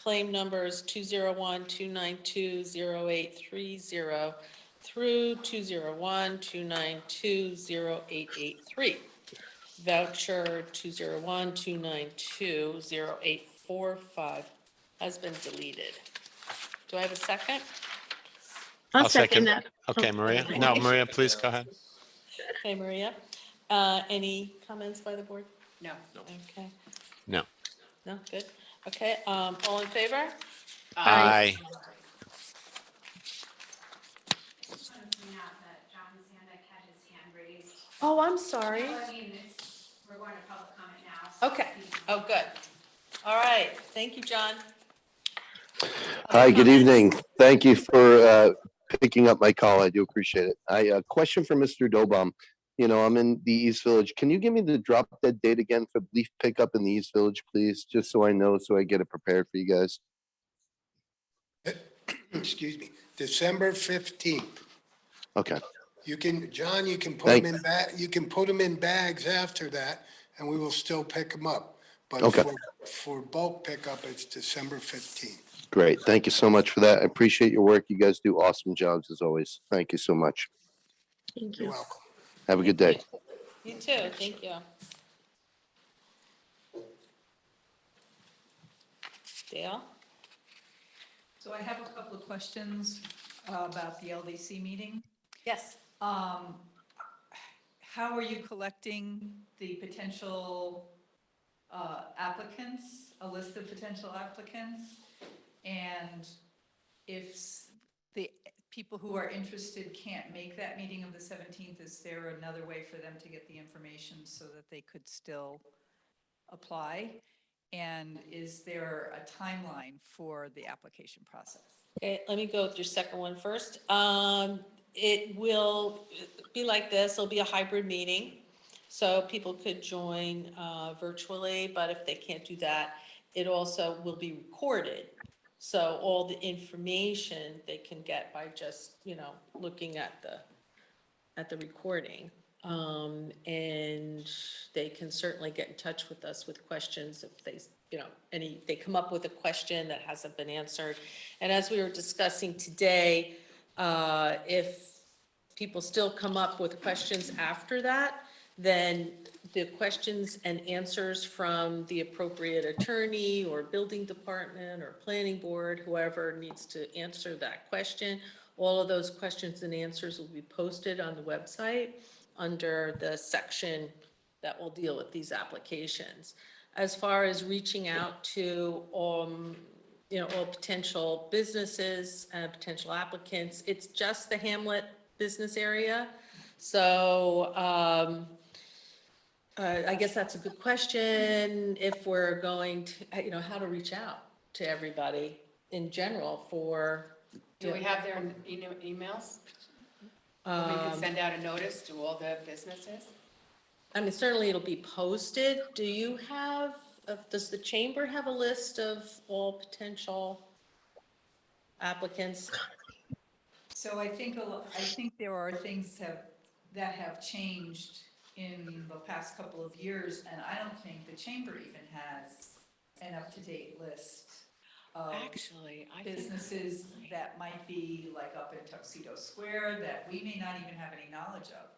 Claim numbers 201-292-0830 through 201-292-0883. Voucher 201-292-0845 has been deleted. Do I have a second? I'll I'll second second. that. Okay, Maria? No, Maria, please go ahead. Okay, Maria. Any comments by the board? No. Okay. No. No, good. Okay, all in favor? Aye. Just want to point out that John Sandick had his hand raised. Oh, I'm sorry. I mean, we're going to public comment now. so Okay. he's- Oh, good. All right. Thank you, John. Hi, good Comments? evening. Thank you for picking up my call. I do appreciate it. Question for Mr. Dobom. You know, I'm in the East Village. Can you give me the drop dead date again for leaf pickup in the East Village, please? Just so I know, so I get it prepared for you guys. Excuse me, December 15th. Okay, You can, John, you can put Thank- them in you can put them in bags after that, and we will still pick them up. But Okay. for bulk pickup, it's December 15th. great. Thank you so much for that. I appreciate your work. You guys do awesome jobs as always. Thank you so much. Thank You're you. welcome. Have a good day. You too. Thank you. Dale? So I have a couple of questions about the LDC meeting. Yes. How are you collecting the potential applicants, a list of potential applicants? And if the people who are interested can't make that meeting of the 17th, is there another way for them to get the information so that they could still apply? And is there a timeline for the application process? Okay, let me go with your second one first. It will be like this, it'll be a hybrid meeting. So people could join virtually, but if they can't do that, it also will be recorded. So all the information they can get by just, looking at the recording. And they can certainly get in touch with us with questions if they, they come up with a question that hasn't been answered. And as we were discussing today, if people still come up with questions after that, then the questions and answers from the appropriate attorney or building department or planning board, whoever needs to answer that question, all of those questions and answers will be posted on the website under the section that will deal with these applications. As far as reaching out to, all potential businesses and potential applicants, it's just the Hamlet business area. So, I guess that's a good question, if we're going to, how to reach out to everybody in general for. Do we have their emails? We could send out a notice to all the businesses? I mean, certainly it'll be posted. Do you have, does the chamber have a list of all potential applicants? So I think, I think there are things that have changed in the past couple of years, and I don't think the chamber even has an up-to-date list of Actually, I think. businesses that might be like up in Tuxedo Square that we may not even have any knowledge of.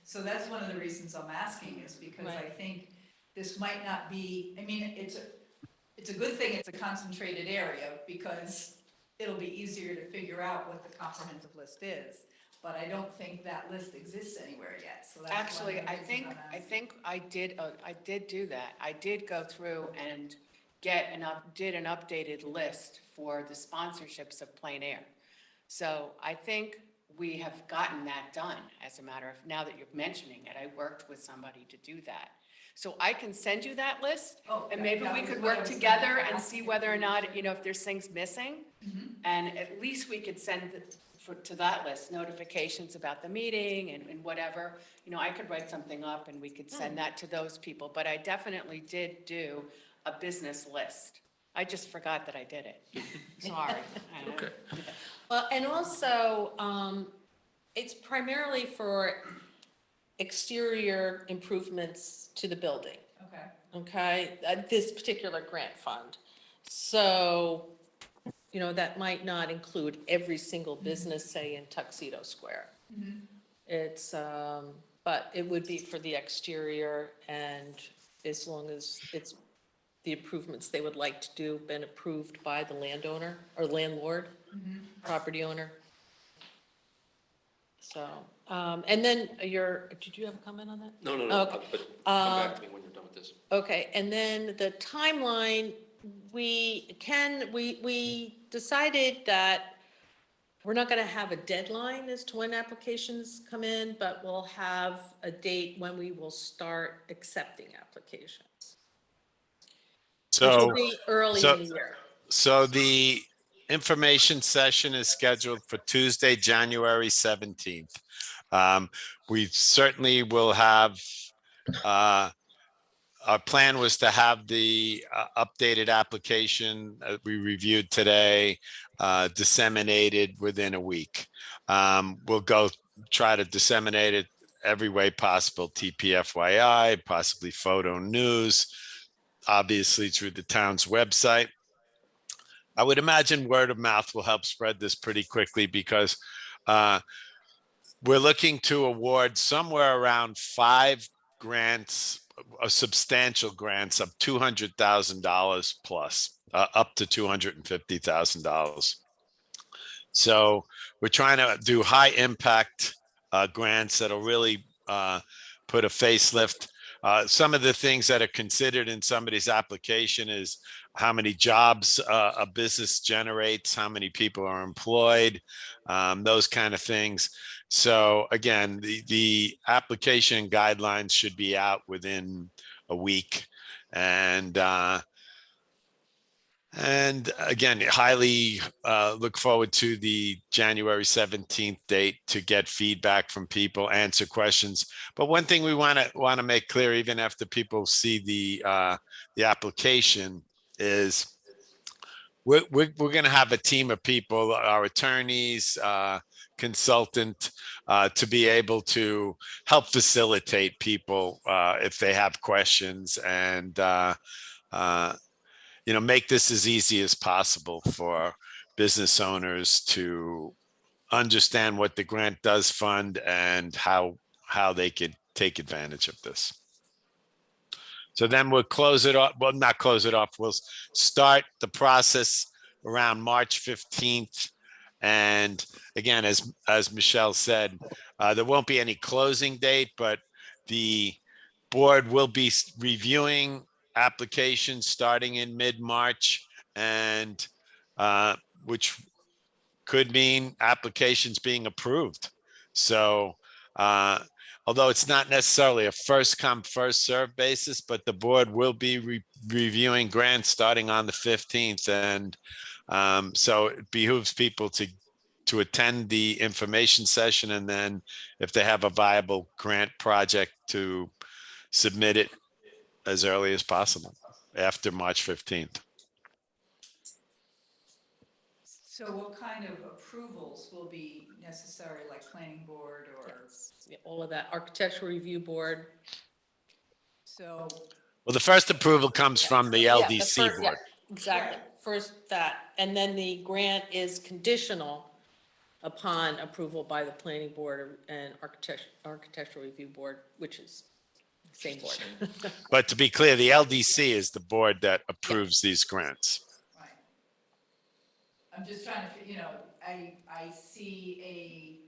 So that's one of the reasons I'm asking, is because I Right. think this might not be, I mean, it's a good thing it's a concentrated area, because it'll be easier to figure out what the comprehensive list is. But I don't think that list exists anywhere yet, so that's one of Actually, the I reasons think, I'm I asking. think I did do that. I did go through and did an updated list for the sponsorships of Plein Air. So I think we have gotten that done, as a matter of, now that you're mentioning it, I worked with somebody to do that. So I can send you that list, Oh, and that- maybe that we was could what I work was together gonna and ask see if whether or we not, should- you know, if there's things missing. Mhm. And at least we could send to that list notifications about the meeting and whatever. You know, I could write something up and we could send that to those people, but I definitely did do a business list. I just forgot that I did it. Sorry. Okay. Well, and also, it's primarily for exterior improvements to the building. Okay. Okay, this particular grant fund. So, you know, that might not include every single business, say, in Tuxedo Square. It's, but it would be for the exterior, and as long as it's the improvements they would like to do, been approved by the landowner or landlord, property owner. So, and then did you have a comment on that? No, Okay. but come back to me when you're done with this. Okay, and then the timeline, we decided that we're not gonna have a deadline as to when applications come in, but we'll have a date when we will start accepting applications. Which will So, be early so- in the year. so the information session is scheduled for Tuesday, January 17th. We certainly will have, our plan was to have the updated application we reviewed today disseminated within a week. We'll try to disseminate it every way possible, TPFYI, possibly photo news, obviously through the town's website. I would imagine word of mouth will help spread this pretty quickly because we're looking to award somewhere around 5 grants, substantial grants of $200,000 plus, up to $250,000. So we're trying to do high impact grants that'll really put a facelift. Some of the things that are considered in somebody's application is how many jobs a business generates, how many people are employed, those kind of things. So again, the application guidelines should be out within a week. And again, highly look forward to the January 17th date to get feedback from people, answer questions. But one thing we want to make clear, even after people see the application, is we're going to have a team of people, our attorneys, consultant, to be able to help facilitate people if they have questions and make this as easy as possible for business owners to understand what the grant does fund and how they could take advantage of this. So then we'll close it off. Well, not close it off. We'll start the process around March 15th. And again, as Michelle said, there won't be any closing date, but the board will be reviewing applications starting in mid-March, and which could mean applications being approved. So although it's not necessarily a first come, first served basis, but the board will be reviewing grants starting on the 15th. And so it behooves people to attend the information session, and then if they have a viable grant project, to submit it as early as possible after March 15th. So what kind of approvals will be necessary, like planning board or, Yeah, all of that, architectural review board. so, Well, the first approval comes from the Yeah, LDC yeah, board. exactly. First that, and then the grant is conditional upon approval by the planning board and architectural review board, which is same board. But to be clear, the LDC is the board that approves these grants. right. I'm just trying to, I see a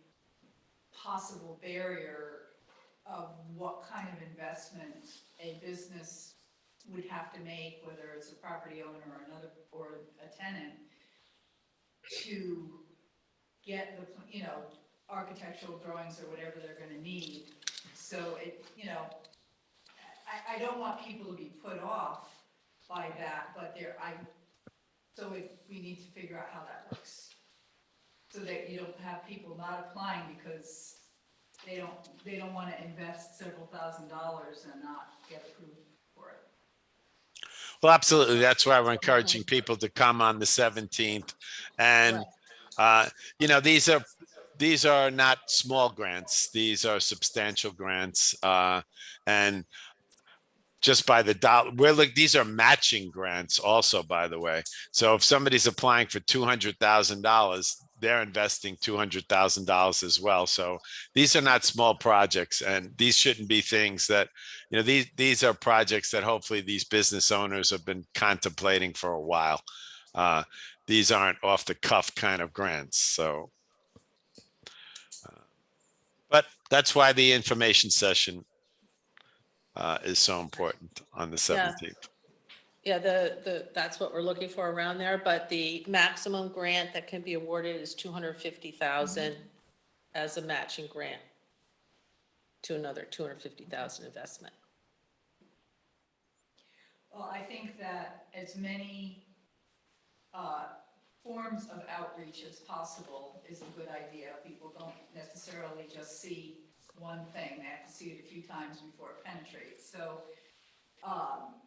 possible barrier of what kind of investment a business would have to make, whether it's a property owner or another, or a tenant, to get the, architectural drawings or whatever they're gonna need. So it, I don't want people to be put off by that, but we need to figure out how that works. So that you don't have people not applying because they don't want to invest several $1,000s and not get approved for it. Well, absolutely. That's why we're encouraging people to come on the 17th. And, these are not small grants. These are substantial grants. And just by the dollar, these are matching grants also, by the way. So if somebody's applying for $200,000, they're investing $200,000 as well. So these are not small projects, and these shouldn't be things that, these are projects that hopefully these business owners have been contemplating for a while. These aren't off the cuff kind of grants. So, but that's why the information session is so important on the 17th. Yeah, that's what we're looking for around there, but the maximum grant that can be awarded is $250,000 as a matching grant to another $250,000 investment. Well, I think that as many forms of outreach as possible is a good idea. People don't necessarily just see one thing. They have to see it a few times before it penetrates. So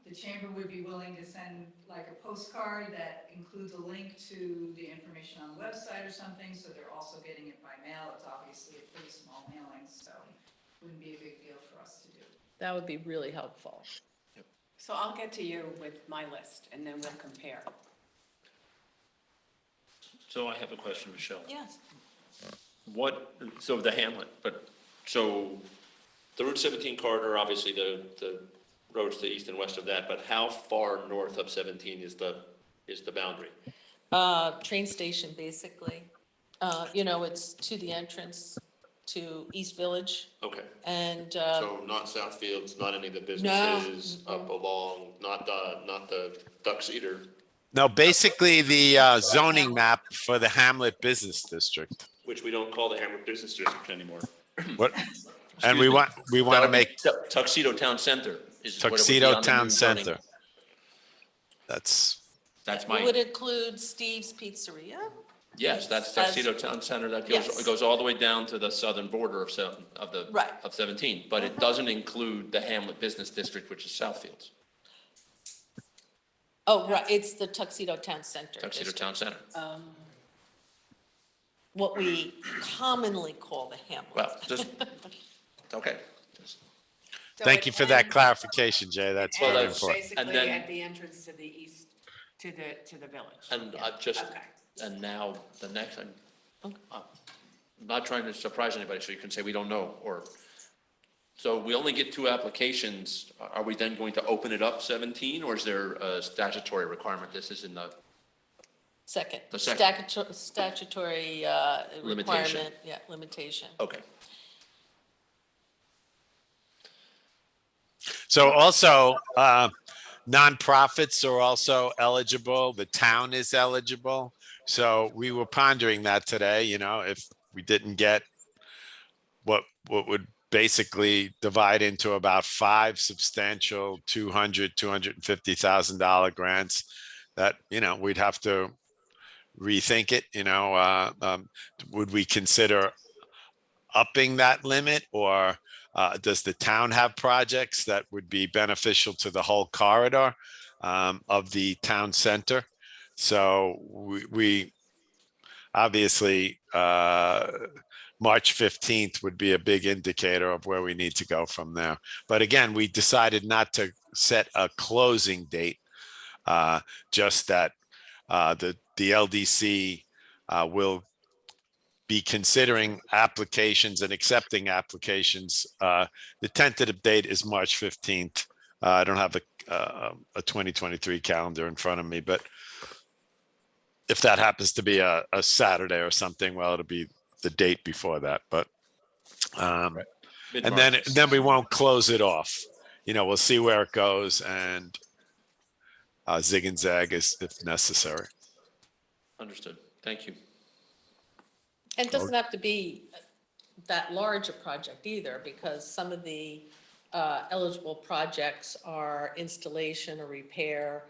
the chamber would be willing to send like a postcard that includes a link to the information on the website or something, so they're also getting it by mail. It's obviously a pretty small mailing, so it wouldn't be a big deal for us to do. That would be really helpful. So I'll get to you with my list and then we'll compare. So I have a question, Michelle. Yes. So the Hamlet, so the Route 17 corridor, obviously the roads to the east and west of that, but how far north of 17 is the boundary? Train station, basically. It's to the entrance to East Village. Okay, And, so not Southfields, not any of the businesses up along, not the Tuxedo. No, basically the zoning map for the Hamlet Business District. Which we don't call the Hamlet Business District anymore. What? And we want to make Tuxedo Town Center. Is what it would be Tuxedo on the Town new zoning. Center. That's That's it my, would include Steve's Pizzeria. yes, that's Tuxedo Town Center. That Yes. goes all the way down to the southern border of Right. 17. But it doesn't include the Hamlet Business District, which is Southfields, Oh, right, it's the Tuxedo Town Center. Tuxedo district. Town Center. What we commonly call the Hamlet. Well, just, okay. Just- So Thank it's you for that in- clarification, Jay. That's Well, very that's- important. Basically then- at the entrance to the east, to the village. And Yeah. Okay. and now the next, I'm not trying to surprise anybody, so you can say we don't know, so we only get 2 applications. Are we then going to open it up 17, or is there a statutory requirement? This is in the, Second. The second. Statutory Limitation. requirement, yeah, limitation. okay. So also, nonprofits are also eligible. The town is eligible. So we were pondering that today, if we didn't get what would basically divide into about 5 substantial $250,000 grants that, we'd have to rethink it, would we consider upping that limit, or does the town have projects that would be beneficial to the whole corridor of the town center? So we obviously, March 15th would be a big indicator of where we need to go from there. But again, we decided not to set a closing date, just that the LDC will be considering applications and accepting applications. The tentative date is March 15th. I don't have a 2023 calendar in front of me, but if that happens to be a Saturday or something, well, it'll be the date before that. But and Mid-March. then we won't close it off. We'll see where it goes and zig and zag if necessary. Understood. Thank you. And it doesn't have to be that large a project either, because some of the eligible projects are installation or repair,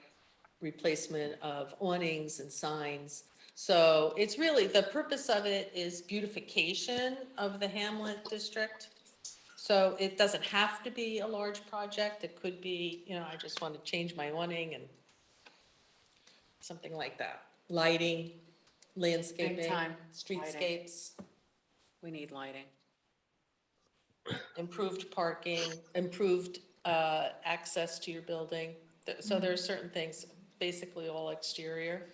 replacement of awnings and signs. So it's really, the purpose of it is beautification of the Hamlet district. So it doesn't have to be a large project. It could be, I just want to change my awning and something like that. Lighting, landscaping, Big time. streetscapes, We need lighting. improved parking, improved access to your building. So there are certain things, basically all exterior.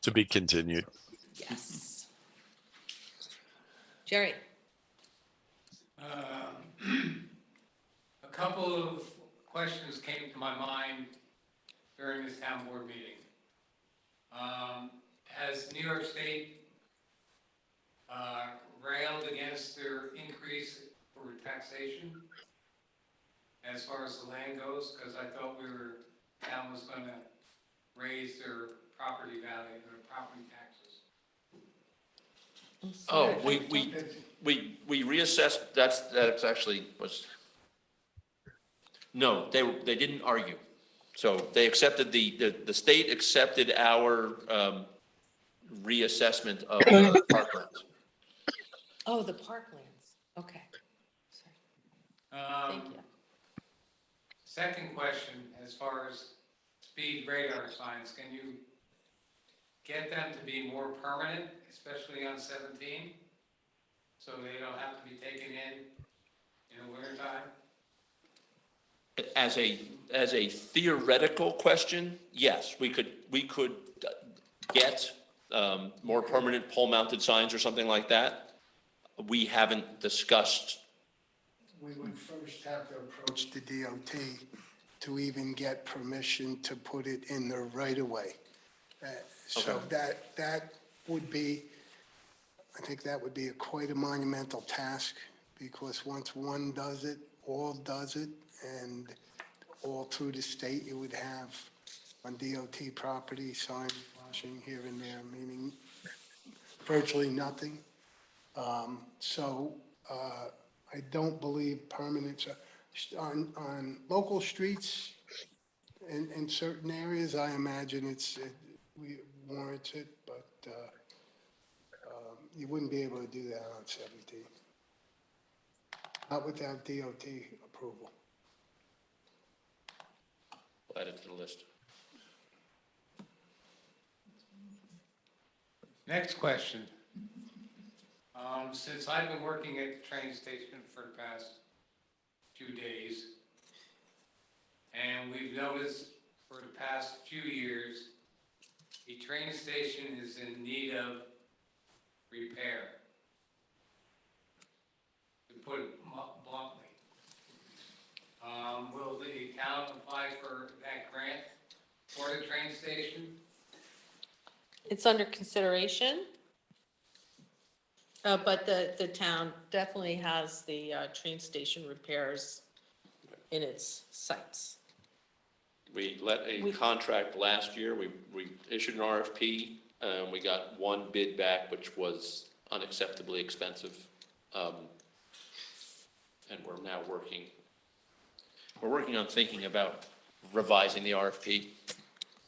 To be continued. Yes. Jerry? A couple of questions came to my mind during this town board meeting. Has New York State railed against their increase for taxation as far as the land goes? Because I thought town was going to raise their property value, their property taxes. Oh, we reassessed, that's actually was, no, they didn't argue. So they accepted, the state accepted our reassessment of the parklands. Oh, the parklands, okay. Sorry. Thank you. Second question, as far as speed radar signs, can you get them to be more permanent, especially on 17? So they don't have to be taken in the wintertime? As a theoretical question, yes, we could get more permanent pole-mounted signs or something like that. We haven't discussed. We would first have to approach the DOT to even get permission to put it in the right of way. So that would be, I think that would be quite a monumental task, because once one does it, all does it, and all through the state, you would have on DOT property signs flashing here and there, meaning virtually nothing. I don't believe permanence on local streets in certain areas. I imagine we warrants it, but you wouldn't be able to do that on 17. Not without DOT approval. We'll add it to the list. Next question. Since I've been working at the train station for the past few days, and we've noticed for the past few years, the train station is in need of repair, to put it bluntly. Will the town apply for that grant for the train station? It's under consideration. But the town definitely has the train station repairs in its sights. We let a contract last year. We issued an RFP. We got one bid back, which was unacceptably expensive. And we're now working on thinking about revising the RFP.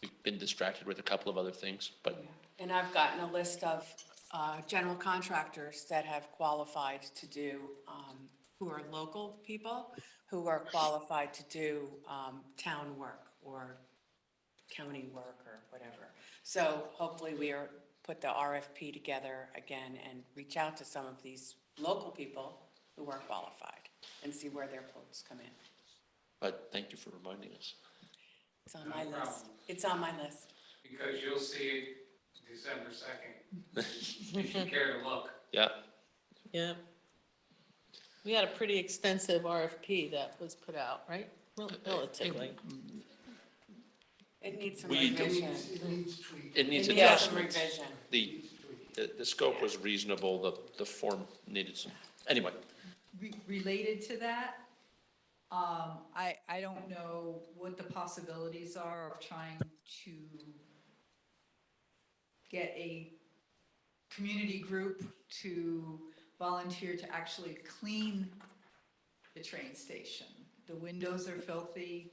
We've been distracted with a couple of other things, but. And I've gotten a list of general contractors that have qualified to do, who are local people, who are qualified to do town work or county work or whatever. So hopefully we are, put the RFP together again and reach out to some of these local people who are qualified and see where their quotes come in. But thank you for reminding us. It's on my No list. problem. It's on my list. Because you'll see it December 2nd, if you care to look. Yeah, Yeah. We had a pretty extensive RFP that was put out, right? Relatively. It needs some We- revision. It needs tweak. it needs It needs some adjustments. revision. The scope was reasonable, the form needed some, anyway. Related to that, I don't know what the possibilities are of trying to get a community group to volunteer to actually clean the train station. The windows are filthy.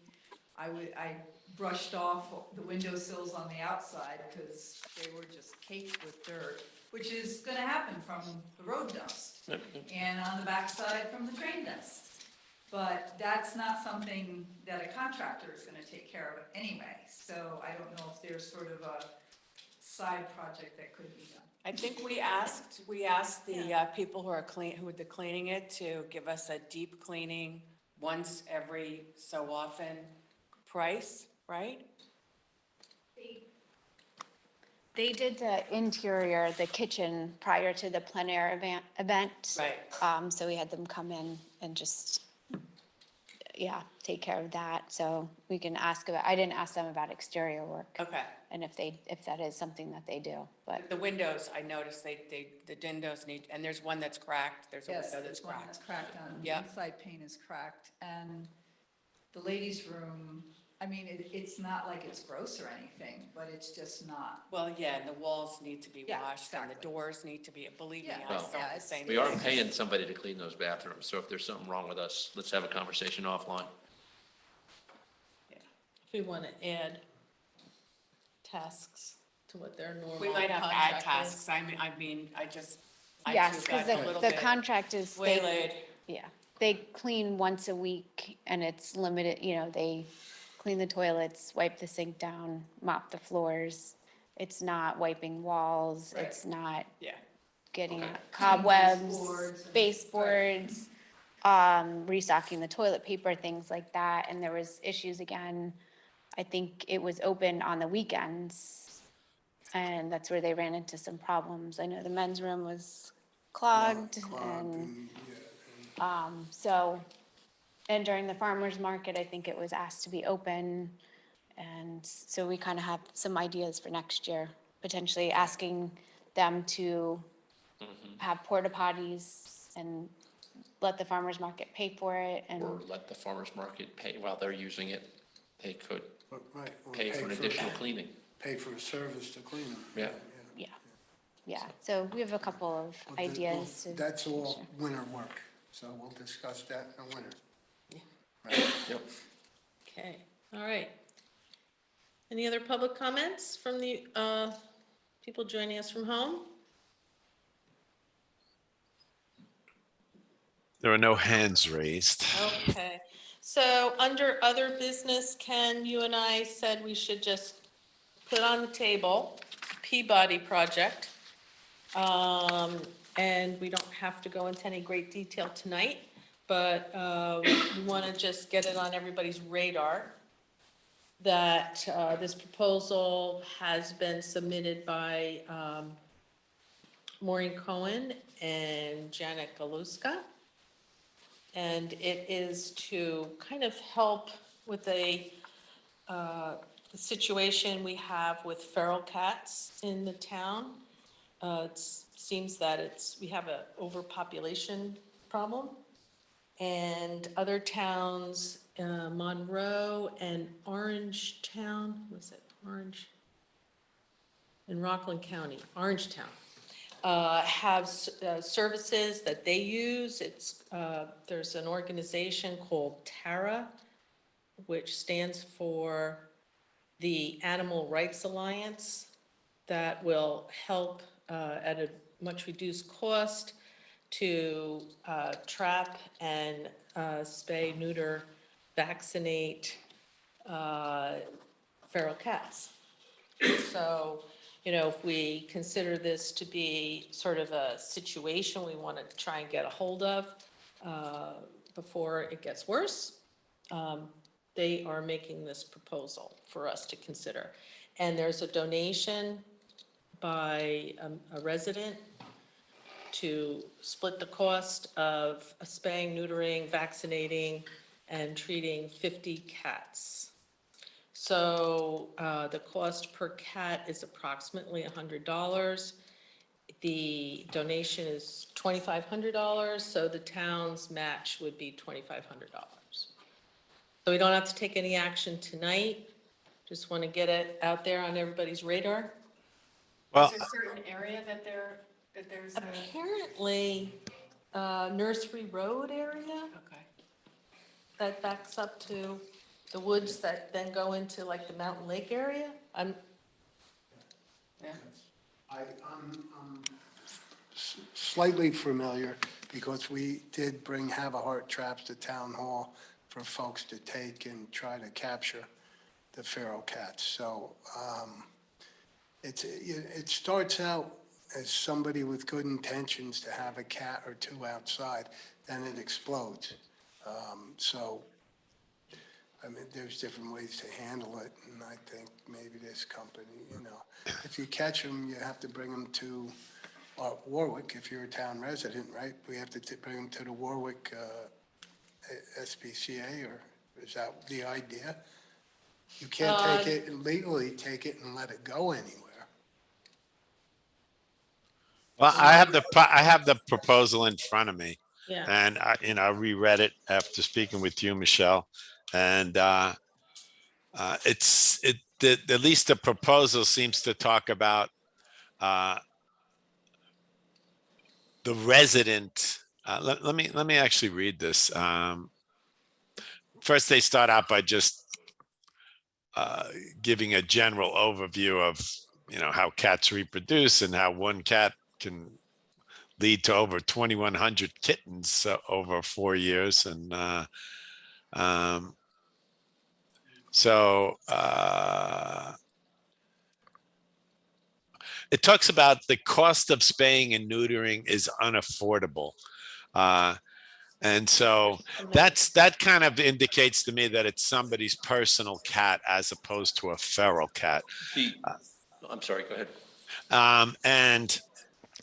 I brushed off the windowsills on the outside because they were just caked with dirt, which is gonna happen from the road dust and on the backside from the train dust. But that's not something that a contractor is gonna take care of anyway. So I don't know if there's sort of a side project that could be done. I think we asked the people who are cleaning it to give us a deep cleaning once every so often price, right? They did the interior, the kitchen prior to the plein air event. Right. So we had them come in and just, yeah, take care of that. So we can ask about, I didn't ask them about exterior work Okay. and if that is something that they do, but The windows, I noticed the windows need, and there's one that's cracked, there's a Yes, window that's there's one cracked. that's cracked on, the Yeah. inside pane is cracked, and the ladies' room, I mean, it's not like it's gross or anything, but it's just not. Well, yeah, and the walls need to be Yeah, washed, and the exactly. doors need to be, believe me, Yeah, I Well, saw yeah, the it's- same. We are thing. paying somebody to clean those bathrooms, so if there's something wrong with us, let's have a conversation offline. If we want to add tasks to what their normal We might have to add contract is. tasks, I mean, I yes, too got because a little the bit contract is. they- waylaid. Yeah, they clean once a week and it's limited, they clean the toilets, wipe the sink down, mop the floors. It's not wiping walls, Right. it's not Yeah. getting Okay. cobwebs, Baseboards and- baseboards, restocking the toilet paper, things like that. And there was issues again, I think it was open on the weekends. And that's where they ran into some problems. I know the men's room was clogged and, and during the farmer's market, I think it was asked to be open. And so we kind of have some ideas for next year, potentially asking them to have porta potties and let the farmer's market pay for it and, Or let the farmer's market pay, while they're using it, they could Right. or pay for an additional cleaning. Pay for a service to clean them. Yeah. yeah. So we have a couple of Well, that- ideas. to- That's all winter work, so we'll discuss that in the winter. Yep. Okay, all right. Any other public comments from the people joining us from home? There are no hands raised. Okay, so under other business, Ken, you and I said we should just put on the table Peabody project. And we don't have to go into any great detail tonight, but we want to just get it on everybody's radar that this proposal has been submitted by Maureen Cohen and Janet Galuska. And it is to kind of help with the situation we have with feral cats in the town. It seems that we have an overpopulation problem. And other towns, Monroe and Orangetown, was it Orange? In Rockland County, Orangetown, have services that they use. There's an organization called TARA, which stands for the Animal Rights Alliance, that will help at a much reduced cost to trap and spay, neuter, vaccinate feral cats. So, you know, if we consider this to be sort of a situation we want to try and get a hold of before it gets worse, they are making this proposal for us to consider. And there's a donation by a resident to split the cost of spaying, neutering, vaccinating, and treating 50 cats. So the cost per cat is approximately $100. The donation is $2,500, so the town's match would be $2,500. So we don't have to take any action tonight. Just want to get it out there on everybody's radar. Well, Is there a certain area that there's a? Apparently, Nursery Road area Okay. that backs up to the woods that then go into like the Mountain Lake area. I'm slightly familiar because we did have a heart traps to town hall for folks to take and try to capture the feral cats. So it starts out as somebody with good intentions to have a cat or two outside, then it explodes. So, I mean, there's different ways to handle it, and I think maybe this company, you know, if you catch them, you have to bring them to Warwick, if you're a town resident, right? We have to bring them to the Warwick SPCA, or is that the idea? You can't take it and legally take it and let it go anywhere. well, I have the proposal in front of me. Yeah. And I reread it after speaking with you, Michelle. And at least the proposal seems to talk about the resident. Let me actually read this. First, they start out by just giving a general overview of, you know, how cats reproduce and how one cat can lead to over 2,100 kittens over 4 years. And so it talks about the cost of spaying and neutering is unaffordable. And so that kind of indicates to me that it's somebody's personal cat as opposed to a feral cat. I'm sorry, go ahead. And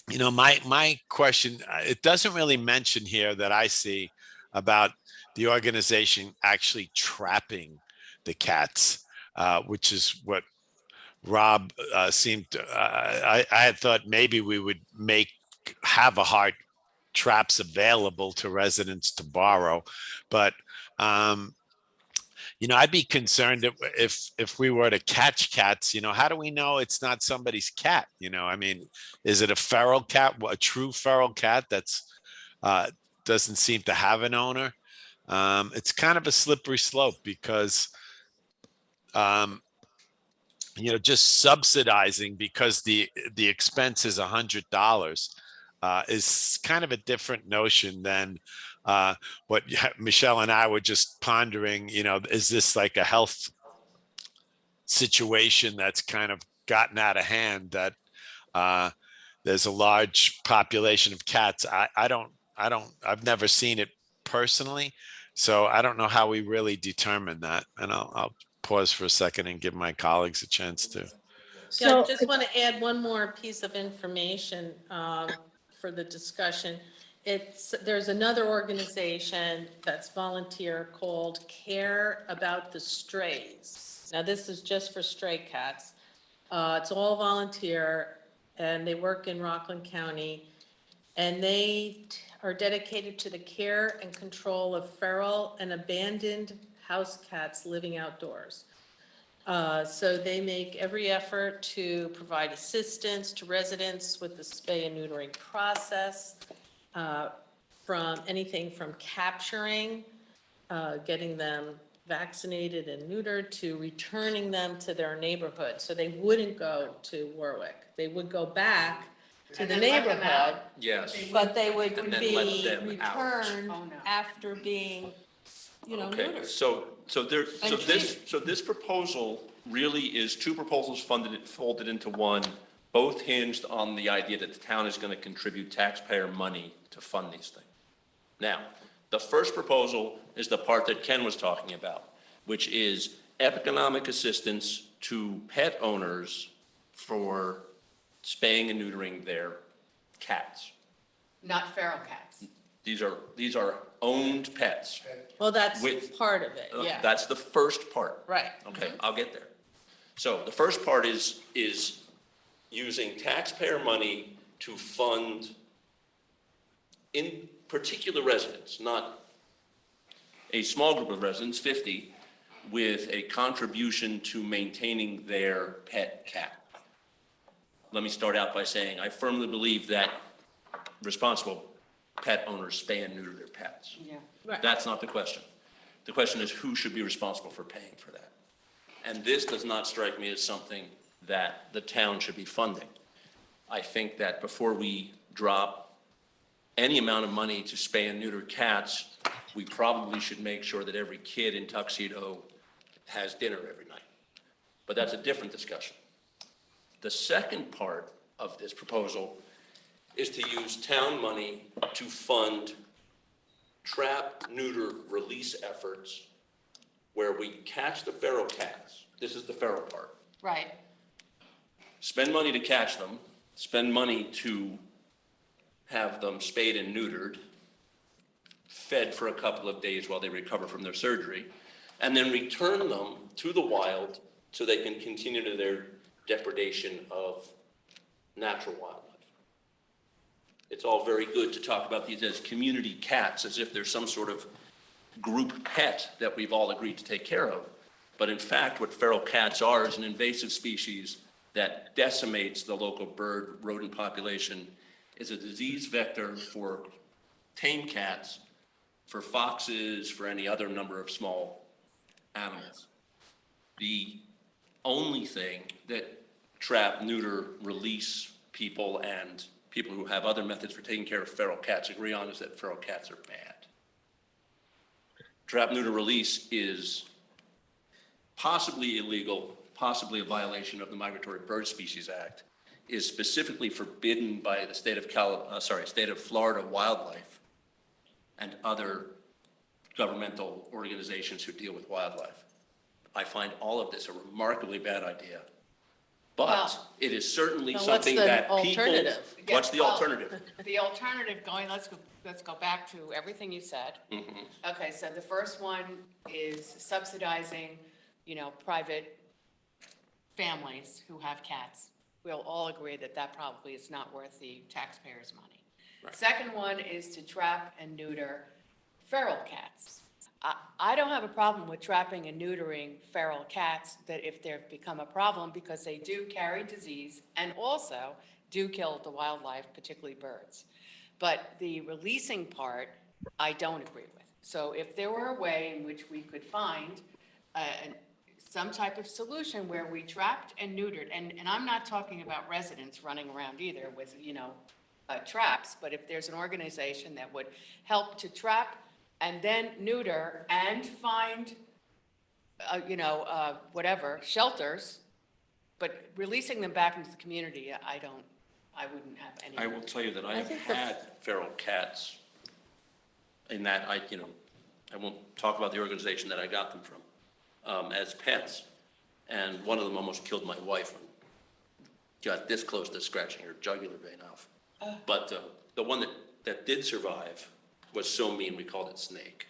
you know, my question, it doesn't really mention here that I see about the organization actually trapping the cats, which is what Rob seemed to, I had thought maybe we would have a heart traps available to residents to borrow. But, you know, I'd be concerned if we were to catch cats, you know, how do we know it's not somebody's cat? You know, I mean, is it a feral cat, a true feral cat that's doesn't seem to have an owner? It's kind of a slippery slope because, you know, just subsidizing because the expense is $100 is kind of a different notion than what Michelle and I were just pondering. You know, is this like a health situation that's kind of gotten out of hand, that there's a large population of cats? I've never seen it personally, so I don't know how we really determine that. And I'll pause for a second and give my colleagues a chance to. Yeah, I just want to add one more piece of information for the discussion. There's another organization that's volunteer called Care About the Strays. Now, this is just for stray cats. It's all volunteer, and they work in Rockland County, and they are dedicated to the care and control of feral and abandoned house cats living outdoors. So they make every effort to provide assistance to residents with the spay and neutering process, from anything from capturing, getting them vaccinated and neutered, to returning them to their neighborhood. So they wouldn't go to Warwick. They would go back to the neighborhood, Yes. but they would And then be let them out. returned Oh, no. after being, you know, Okay, neutered. so And this proposal really is two proposals folded into one, both hinged on the idea that the town is going to contribute taxpayer money to fund these things. Now, the first proposal is the part that Ken was talking about, which is economic assistance to pet owners for spaying and neutering their cats. Not feral cats. These are owned pets. Well, that's With- part of it, yeah, That's the first part. right. Okay, I'll get there. So the first part is using taxpayer money to fund in particular residents, not a small group of residents, 50, with a contribution to maintaining their pet cat. Let me start out by saying I firmly believe that responsible pet owners spay and neuter their pets. Yeah. Right. That's not the question. The question is who should be responsible for paying for that? And this does not strike me as something that the town should be funding. I think that before we drop any amount of money to spay and neuter cats, we probably should make sure that every kid in Tuxedo has dinner every night. But that's a different discussion. The second part of this proposal is to use town money to fund trap, neuter, release efforts where we catch the feral cats. This is the feral part. Right. Spend money to catch them, spend money to have them spayed and neutered, fed for a couple of days while they recover from their surgery, and then return them to the wild so they can continue to their depredation of natural wildlife. It's all very good to talk about these as community cats, as if there's some sort of group pet that we've all agreed to take care of. But in fact, what feral cats are is an invasive species that decimates the local bird rodent population, is a disease vector for tame cats, for foxes, for any other number of small animals. The only thing that trap, neuter, release people and people who have other methods for taking care of feral cats agree on is that feral cats are bad. Trap, neuter, release is possibly illegal, possibly a violation of the Migratory Bird Species Act, is specifically forbidden by the state of Florida Wildlife and other governmental organizations who deal with wildlife. I find all of this a remarkably bad idea. But Well- it is certainly Now, what's something the that people. alternative? What's the Well, alternative? The alternative going, let's go back to everything you said. Okay, so the first one is subsidizing, private families who have cats. We'll all agree that that probably is not worth the taxpayers' money. Right. Second one is to trap and neuter feral cats. I don't have a problem with trapping and neutering feral cats that if they've become a problem because they do carry disease and also do kill the wildlife, particularly birds. But the releasing part, I don't agree with. So if there were a way in which we could find some type of solution where we trapped and neutered, and I'm not talking about residents running around either with, traps, but if there's an organization that would help to trap and then neuter and find, whatever, shelters, but releasing them back into the community, I wouldn't have any. I will tell you that I I have think the- had feral cats in that I won't talk about the organization that I got them from, as pets. And one of them almost killed my wife and got this close to scratching her jugular vein off. But the one that did survive was so mean, we called it Snake.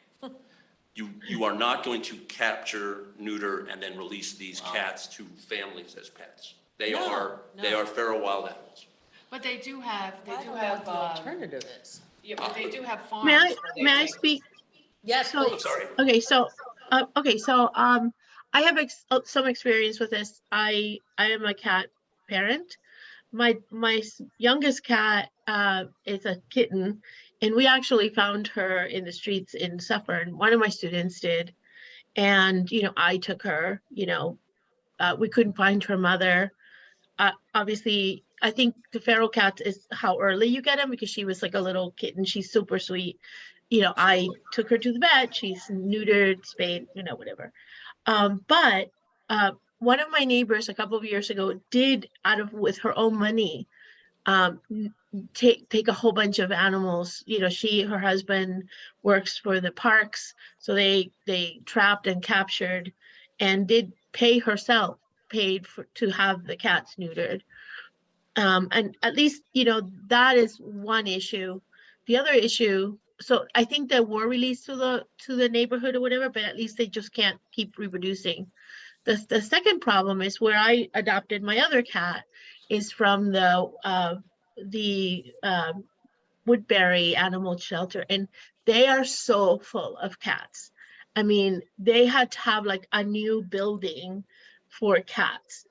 You are not going to capture, neuter, and then release these cats to families as pets. They No, are feral wild animals. But they do have, I don't know what the alternative is. yeah, but they do have farms. May I, where they may I take- speak? Yes, So- please. Sorry. Okay, so I have some experience with this. I am a cat parent. My youngest cat is a kitten, and we actually found her in the streets in Suffern. One of my students did, and I took her. We couldn't find her mother. Obviously, I think the feral cats is how early you get them because she was like a little kitten. She's super sweet. I took her to the vet. She's neutered, spayed, whatever. But one of my neighbors a couple of years ago did with her own money, take a whole bunch of animals. You know, her husband works for the parks, so they trapped and captured, and did paid to have the cats neutered. And at least, you know, that is one issue. The other issue, so I think they were released to the neighborhood or whatever, but at least they just can't keep reproducing. The second problem is where I adopted my other cat is from the Woodbury Animal Shelter, and they are so full of cats. I mean, they had to have like a new building for cats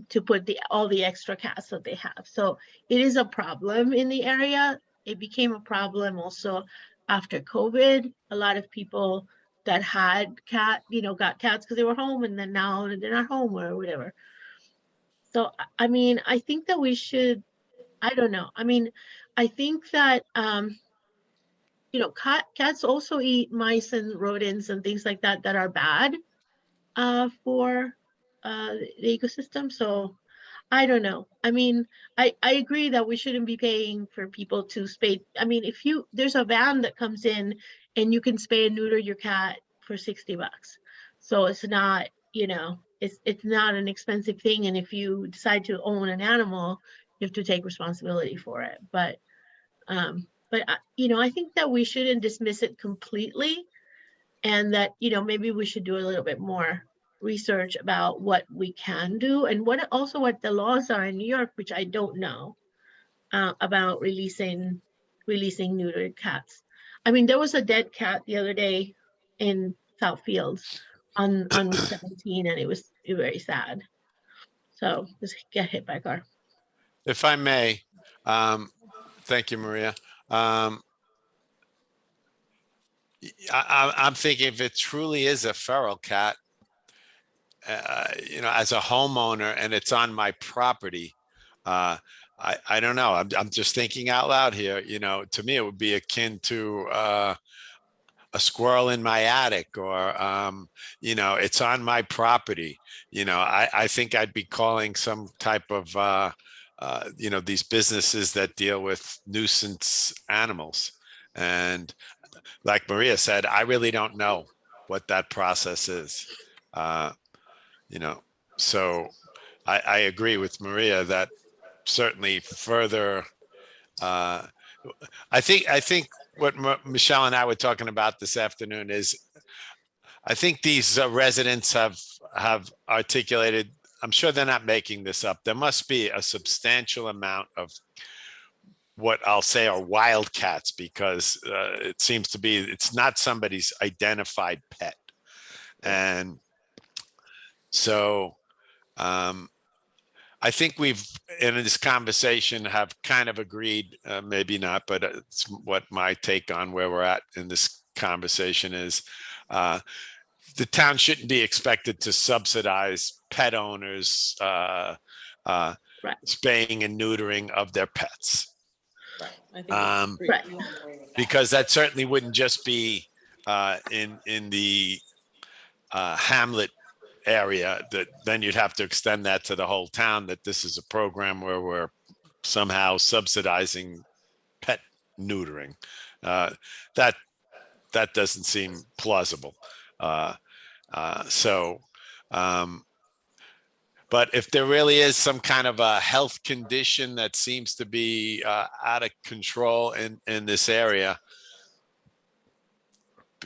to put all the extra cats that they have. So it is a problem in the area. It became a problem also after COVID. A lot of people that had got cats because they were home, and then now they're not home or whatever. So, I mean, I think that we should, I don't know. I mean, I think that, cats also eat mice and rodents and things like that are bad for the ecosystem. So I don't know. I mean, I agree that we shouldn't be paying for people to spay. I mean, there's a van that comes in and you can spay and neuter your cat for $60. So it's not, it's not an expensive thing. And if you decide to own an animal, you have to take responsibility for it. But I think that we shouldn't dismiss it completely, and that, maybe we should do a little bit more research about what we can do and what the laws are in New York, which I don't know, about releasing neutered cats. I mean, there was a dead cat the other day in Southfields on Route 17, and it was very sad. So just get hit by a car. If I may, thank you, Maria. I'm thinking if it truly is a feral cat, as a homeowner and it's on my property, I don't know. I'm just thinking out loud here. To me, it would be akin to a squirrel in my attic, or it's on my property. I think I'd be calling some type of these businesses that deal with nuisance animals. And like Maria said, I really don't know what that process is. So I agree with Maria that certainly further, I think what Michelle and I were talking about this afternoon is, I think these residents have articulated, I'm sure they're not making this up, there must be a substantial amount of what I'll say are wildcats, because it seems to be, it's not somebody's identified pet. And so I think we've, in this conversation, have kind of agreed, maybe not, but it's what my take on where we're at in this conversation is. The town shouldn't be expected to subsidize pet owners Right. spaying and neutering of their pets. Right. I think Right. Because that certainly wouldn't just be in the Hamlet area, that then you'd have to extend that to the whole town, that this is a program where we're somehow subsidizing pet neutering. That doesn't seem plausible. But if there really is some kind of a health condition that seems to be out of control in this area,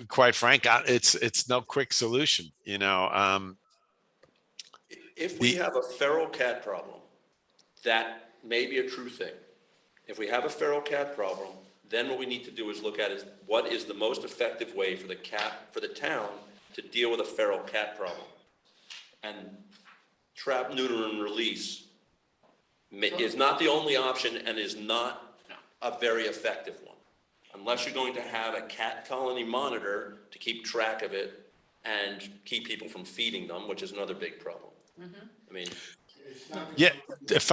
quite frank, it's no quick solution. If we have a feral cat problem, that may be a true thing. If we have a feral cat problem, then what we need to do is look at is what is the most effective way for the town to deal with a feral cat problem. And trap, neuter, and release is not the only option, and is not a very effective one. Unless you're going to have a cat colony monitor to keep track of it and keep people from feeding them, which is another big problem. I mean, Yeah, it's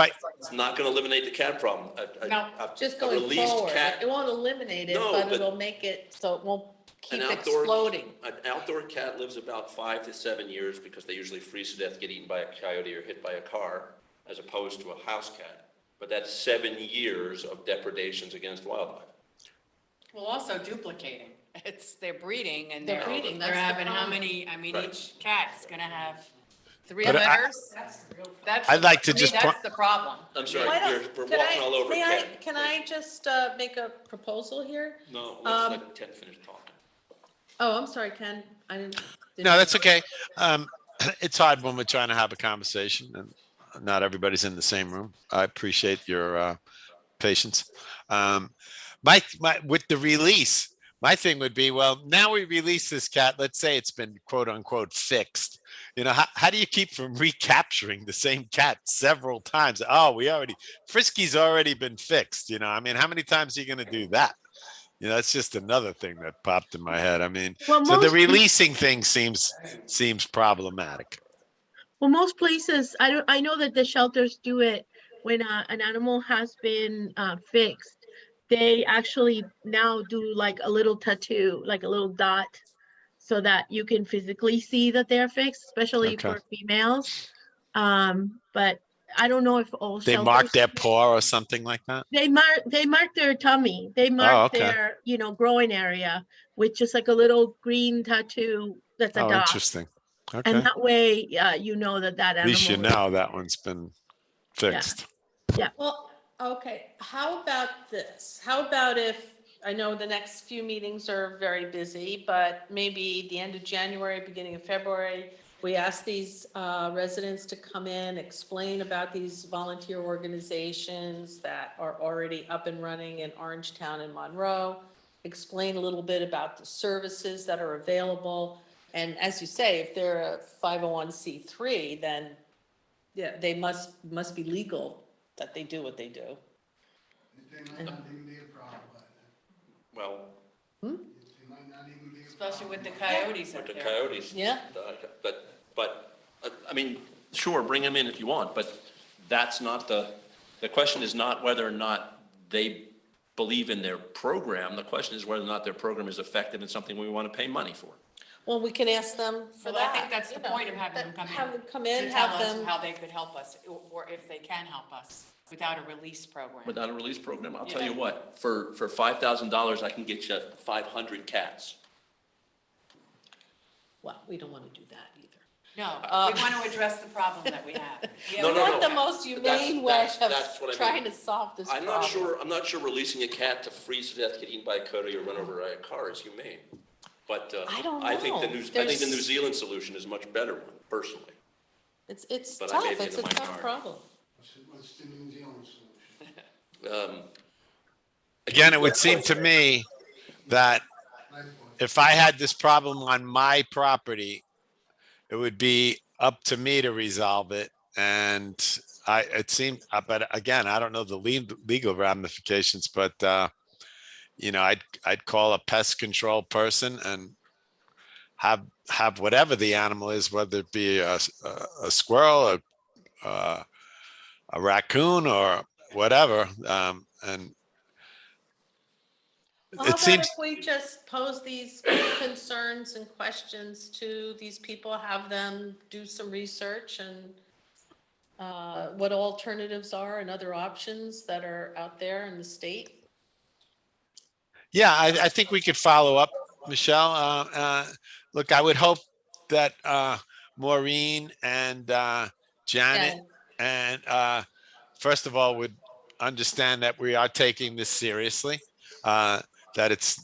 not going to eliminate the cat problem. No, just a going released forward, cat- it won't eliminate it, No, but but- it'll make it so it won't keep An outdoor- exploding. An outdoor cat lives about 5 to 7 years because they usually freeze to death, get eaten by a coyote or hit by a car, as opposed to a house cat. But that's 7 years of depredations against wildlife. Well, also duplicating. They're breeding and They're they're, breeding, they're that's the having how problem. many, I mean, Right. each cat's gonna have 3 But litters. That's, I'd like to me, just that's point- the problem. I'm sorry, Why don't- we're can walking I- all over may I- cat. Can I just make a proposal here? No, let's um, let Ted finish talking. Oh, I'm sorry, Ken. I didn't. No, that's okay. It's hard when we're trying to have a conversation and not everybody's in the same room. I appreciate your patience. With the release, my thing would be, well, now we release this cat. Let's say it's been quote unquote fixed. You know, how do you keep from recapturing the same cat several times? Oh, Frisky's already been fixed. You know, I mean, how many times are you going to do that? You know, that's just another thing that popped in my head. I mean, Well, so the most- releasing thing seems problematic. Well, most places, I know that the shelters do it when an animal has been fixed. They actually now do like a little tattoo, like a little dot, so that you can physically see that they're fixed, especially Okay. for females. But I don't know if all They shelters. mark their paw or something like that. They mark their tummy. They mark okay. their, growing area with just like a little green tattoo that's a Oh, dot. interesting. Okay. And that way, you know that At animal. least you know that one's been fixed. Well, okay, how about this? How about if, I know the next few meetings are very busy, but maybe the end of January, beginning of February, we ask these residents to come in, explain about these volunteer organizations that are already up and running in Orangetown and Monroe, explain a little bit about the services that are available. And as you say, if they're a 501c3, then yeah, they must be legal that they do what they do. It might not even be a problem, Well, it might not even be a Especially with the problem. coyotes with up the there. coyotes. Yeah. But, I mean, sure, bring them in if you want, but that's not the question is not whether or not they believe in their program. The question is whether or not their program is effective and something we want to pay money for. Well, we can ask them for Well, I that. think that's the you know, point of having them come in. Have them come in, To tell have us them, how they could help us, or if they can help us without a release program. Without a release program, I'll tell Yeah. you what, for $5,000, I can get you 500 cats. well, we don't want to do that either. No, we want to address the problem that we have. Yeah, No, We no, want no. the most That's- humane way that's- of that's what I mean. trying to solve this I'm problem. not sure releasing a cat to freeze to death, get eaten by a coyote, or run over by a car is humane. But I don't I think know. I think the There's- New Zealand solution is a much better one, personally. It's but I may tough, be in it's the a tough minority. problem. What's the New Zealand solution? Again, it would seem to me that if I had this problem on my property, it would be up to me to resolve it. And it seemed, but again, I don't know the legal ramifications, but I'd call a pest control person and have whatever the animal is, whether it be a squirrel, a raccoon, or whatever, and Well, how it about seems. if we just pose these concerns and questions to these people, have them do some research and what alternatives are and other options that are out there in the state? Yeah, I think we could follow up, Michelle. Look, I would hope that Maureen and Janet and first of all would understand that we are taking this seriously, that it's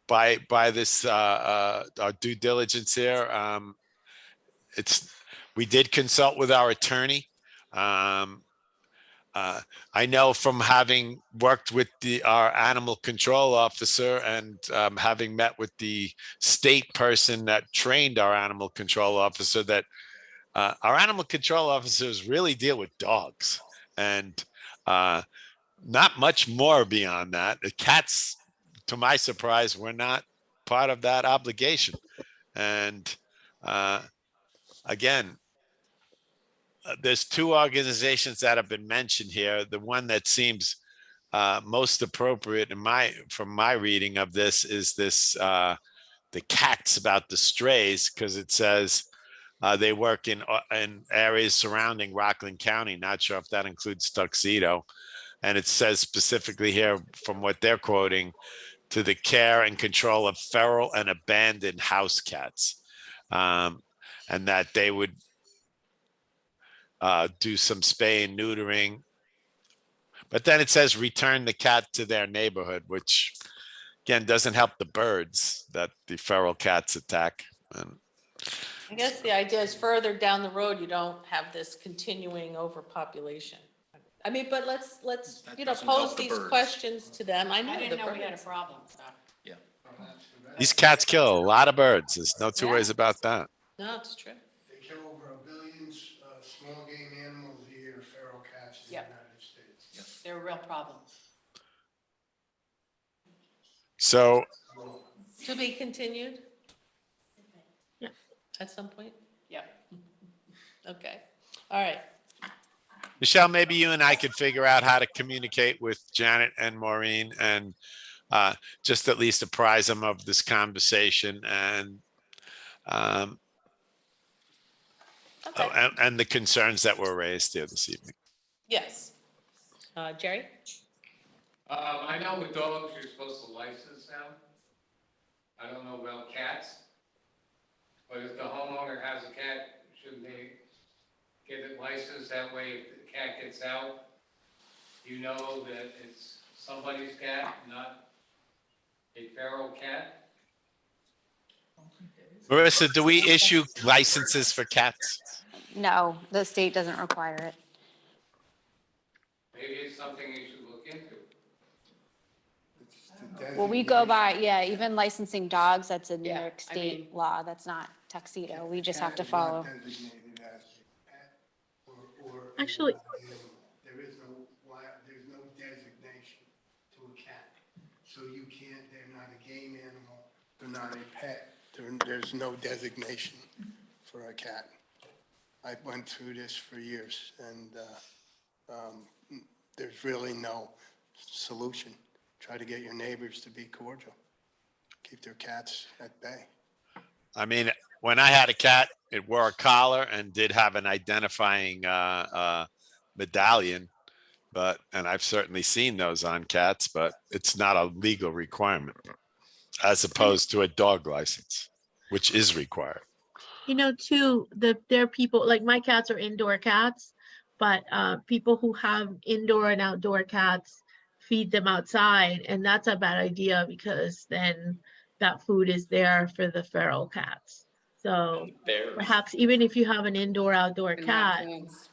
by this our due diligence here. We did consult with our attorney. I know from having worked with our animal control officer and having met with the state person that trained our animal control officer that our animal control officers really deal with dogs and not much more beyond that. The cats, to my surprise, were not part of that obligation. And again, there's two organizations that have been mentioned here. The one that seems most appropriate from my reading of this is this, the cats about the strays, because it says they work in areas surrounding Rockland County. Not sure if that includes Tuxedo. And it says specifically here, from what they're quoting, to the care and control of feral and abandoned house cats. And that they would do some spay and neutering. But then it says return the cat to their neighborhood, which again doesn't help the birds that the feral cats attack. And I guess the idea is further down the road, you don't have this continuing overpopulation. I mean, but let's, That you know, doesn't help pose the these birds. questions to them. I know I the didn't know we had a birds. problem, so. these cats kill a lot of birds. There's no two Yeah. ways about that. No, it's true. They kill over 1 billion small game animals a year, feral cats in the Yep. United States. They're a real problem. So To be continued? Yeah. At some point? Yep. Okay, all right. Michelle, maybe you and I could figure out how to communicate with Janet and Maureen and just at least apprise them of this conversation and Okay, and the concerns that were raised here this evening. yes. Jerry? I know with dogs, you're supposed to license them. I don't know about cats. But if the homeowner has a cat, shouldn't they get it licensed? That way, if the cat gets out, you know that it's somebody's cat, not a feral cat. Marissa, do we issue licenses for cats? No, the state doesn't require it. Maybe it's something you should look into. Well, we go by, yeah, even licensing dogs, that's a New Yeah, York I State law. That's not Tuxedo. We just have to Cat is not follow. designated as a pet or a Actually- wild animal. There's no designation to a cat. So you can't, they're not a game animal, they're not a pet. There's no designation for a cat. I went through this for years and there's really no solution. Try to get your neighbors to be cordial. Keep their cats at bay. I mean, when I had a cat, it wore a collar and did have an identifying medallion. And I've certainly seen those on cats, but it's not a legal requirement as opposed to a dog license, which is required. You know, too, there are people, like my cats are indoor cats, but people who have indoor and outdoor cats feed them outside, and that's a bad idea because then that food is there for the feral cats. So Bears. perhaps even if you have an indoor outdoor And cat, raccoons.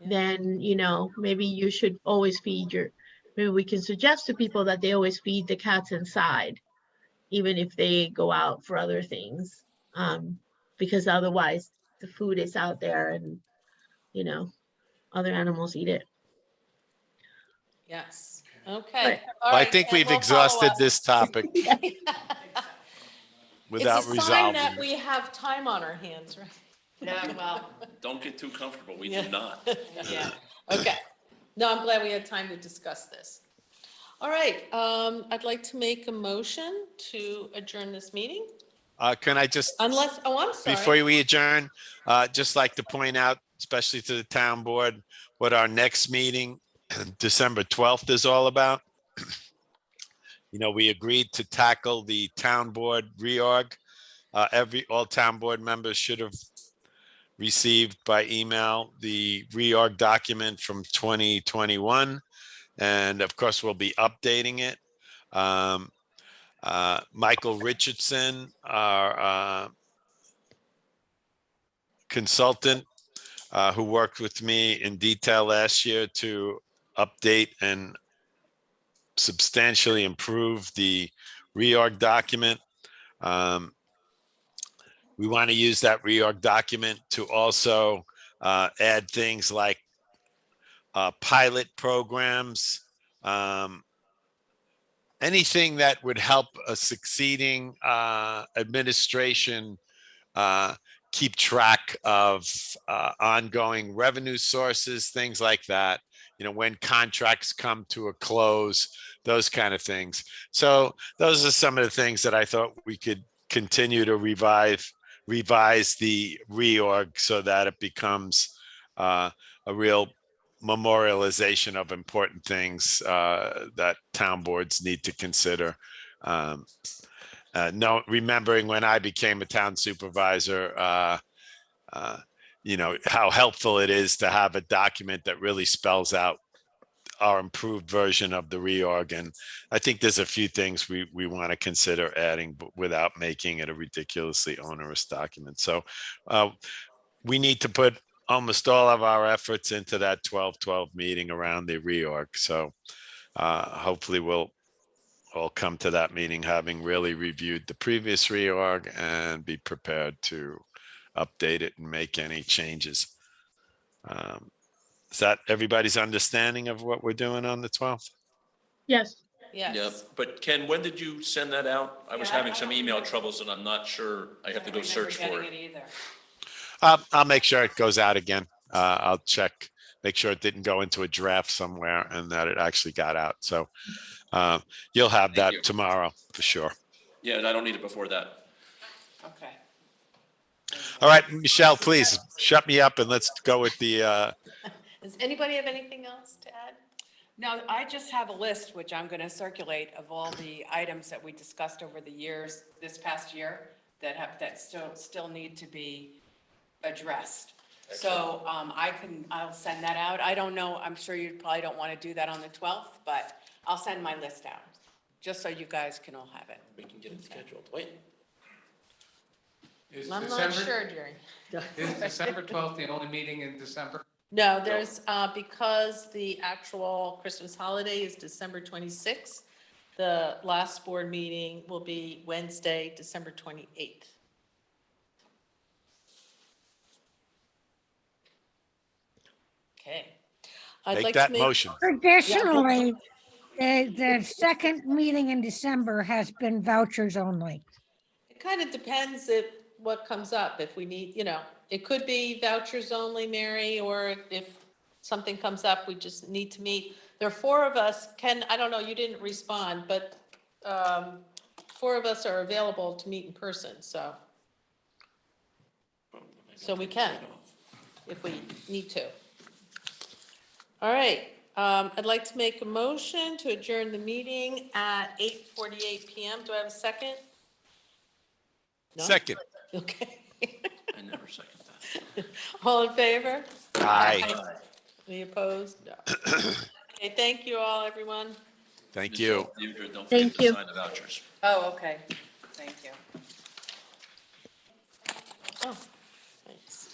then, you know, maybe you should always maybe we can suggest to people that they always feed the cats inside, even if they go out for other things. Because otherwise the food is out there and, you know, other animals eat it. Yes, okay. all Well, I right, think and we've we'll follow exhausted up. this topic without It's a sign that resolving. we have time on our hands, right? Yeah, well, Don't get too comfortable. We Yeah. do not. Yeah, okay. No, I'm glad we had time to discuss this. All right, I'd like to make a motion to adjourn this meeting, Can I just, unless, oh, I'm sorry. before we adjourn, just like to point out, especially to the town board, what our next meeting, December 12th, is all about. You know, we agreed to tackle the town board reorg. All town board members should have received by email the reorg document from 2021. And of course, we'll be updating it. Michael Richardson, our consultant, who worked with me in detail last year to update and substantially improve the reorg document. We want to use that reorg document to also add things like pilot programs, anything that would help a succeeding administration keep track of ongoing revenue sources, things like that. when contracts come to a close, those kind of things. So those are some of the things that I thought we could continue to revise the reorg so that it becomes a real memorialization of important things that town boards need to consider. No, remembering when I became a town supervisor, how helpful it is to have a document that really spells out our improved version of the reorg. And I think there's a few things we want to consider adding, but without making it a ridiculously onerous document. So we need to put almost all of our efforts into that 12/12 meeting around the reorg. So hopefully we'll all come to that meeting having really reviewed the previous reorg and be prepared to update it and make any changes. Is that everybody's understanding of what we're doing on the 12th? Yes. Yeah, Yes. but Ken, when did you send that out? I was Yeah, I having some don't email remember. troubles and I'm not sure. I have to go don't search for remember it. getting either. I'll make sure it goes out again. I'll check, make sure it didn't go into a draft somewhere and that it actually got out. So you'll have Thank you. that tomorrow for sure. Yeah, I don't need it before that. Okay. All right, Michelle, please shut me up and let's go with the, Does anybody have anything else to add? No, I just have a list, which I'm going to circulate, of all the items that we discussed over the years, this past year, that still need to be addressed. So I'll send that out. I don't know, I'm sure you probably don't want to do that on the 12th, but I'll send my list out, just so you guys can all have it. We can get it scheduled. Wait. Is I'm not December- sure, Jerry. Is December 12th the only meeting in December? No, there's, because the actual Christmas holiday is December 26th, the last board meeting will be Wednesday, December 28th. Okay. I'd make like to that motion. Traditionally, the second meeting in December has been vouchers only. It kind of depends if what comes up, if we need, it could be vouchers only, Mary, or if something comes up, we just need to meet. There are four of us, Ken, I don't know, you didn't respond, but four of us are available to meet in person, so we can, if we need to. All right, I'd like to make a motion to adjourn the meeting at 8:48 PM. Do I have a second? No? Second. Okay. I never second that. All in favor? Aye. Any opposed? No. Okay, thank you all, everyone. Thank you. Don't Thank forget to you. sign the vouchers. Oh, okay. Thank you. Oh, thanks.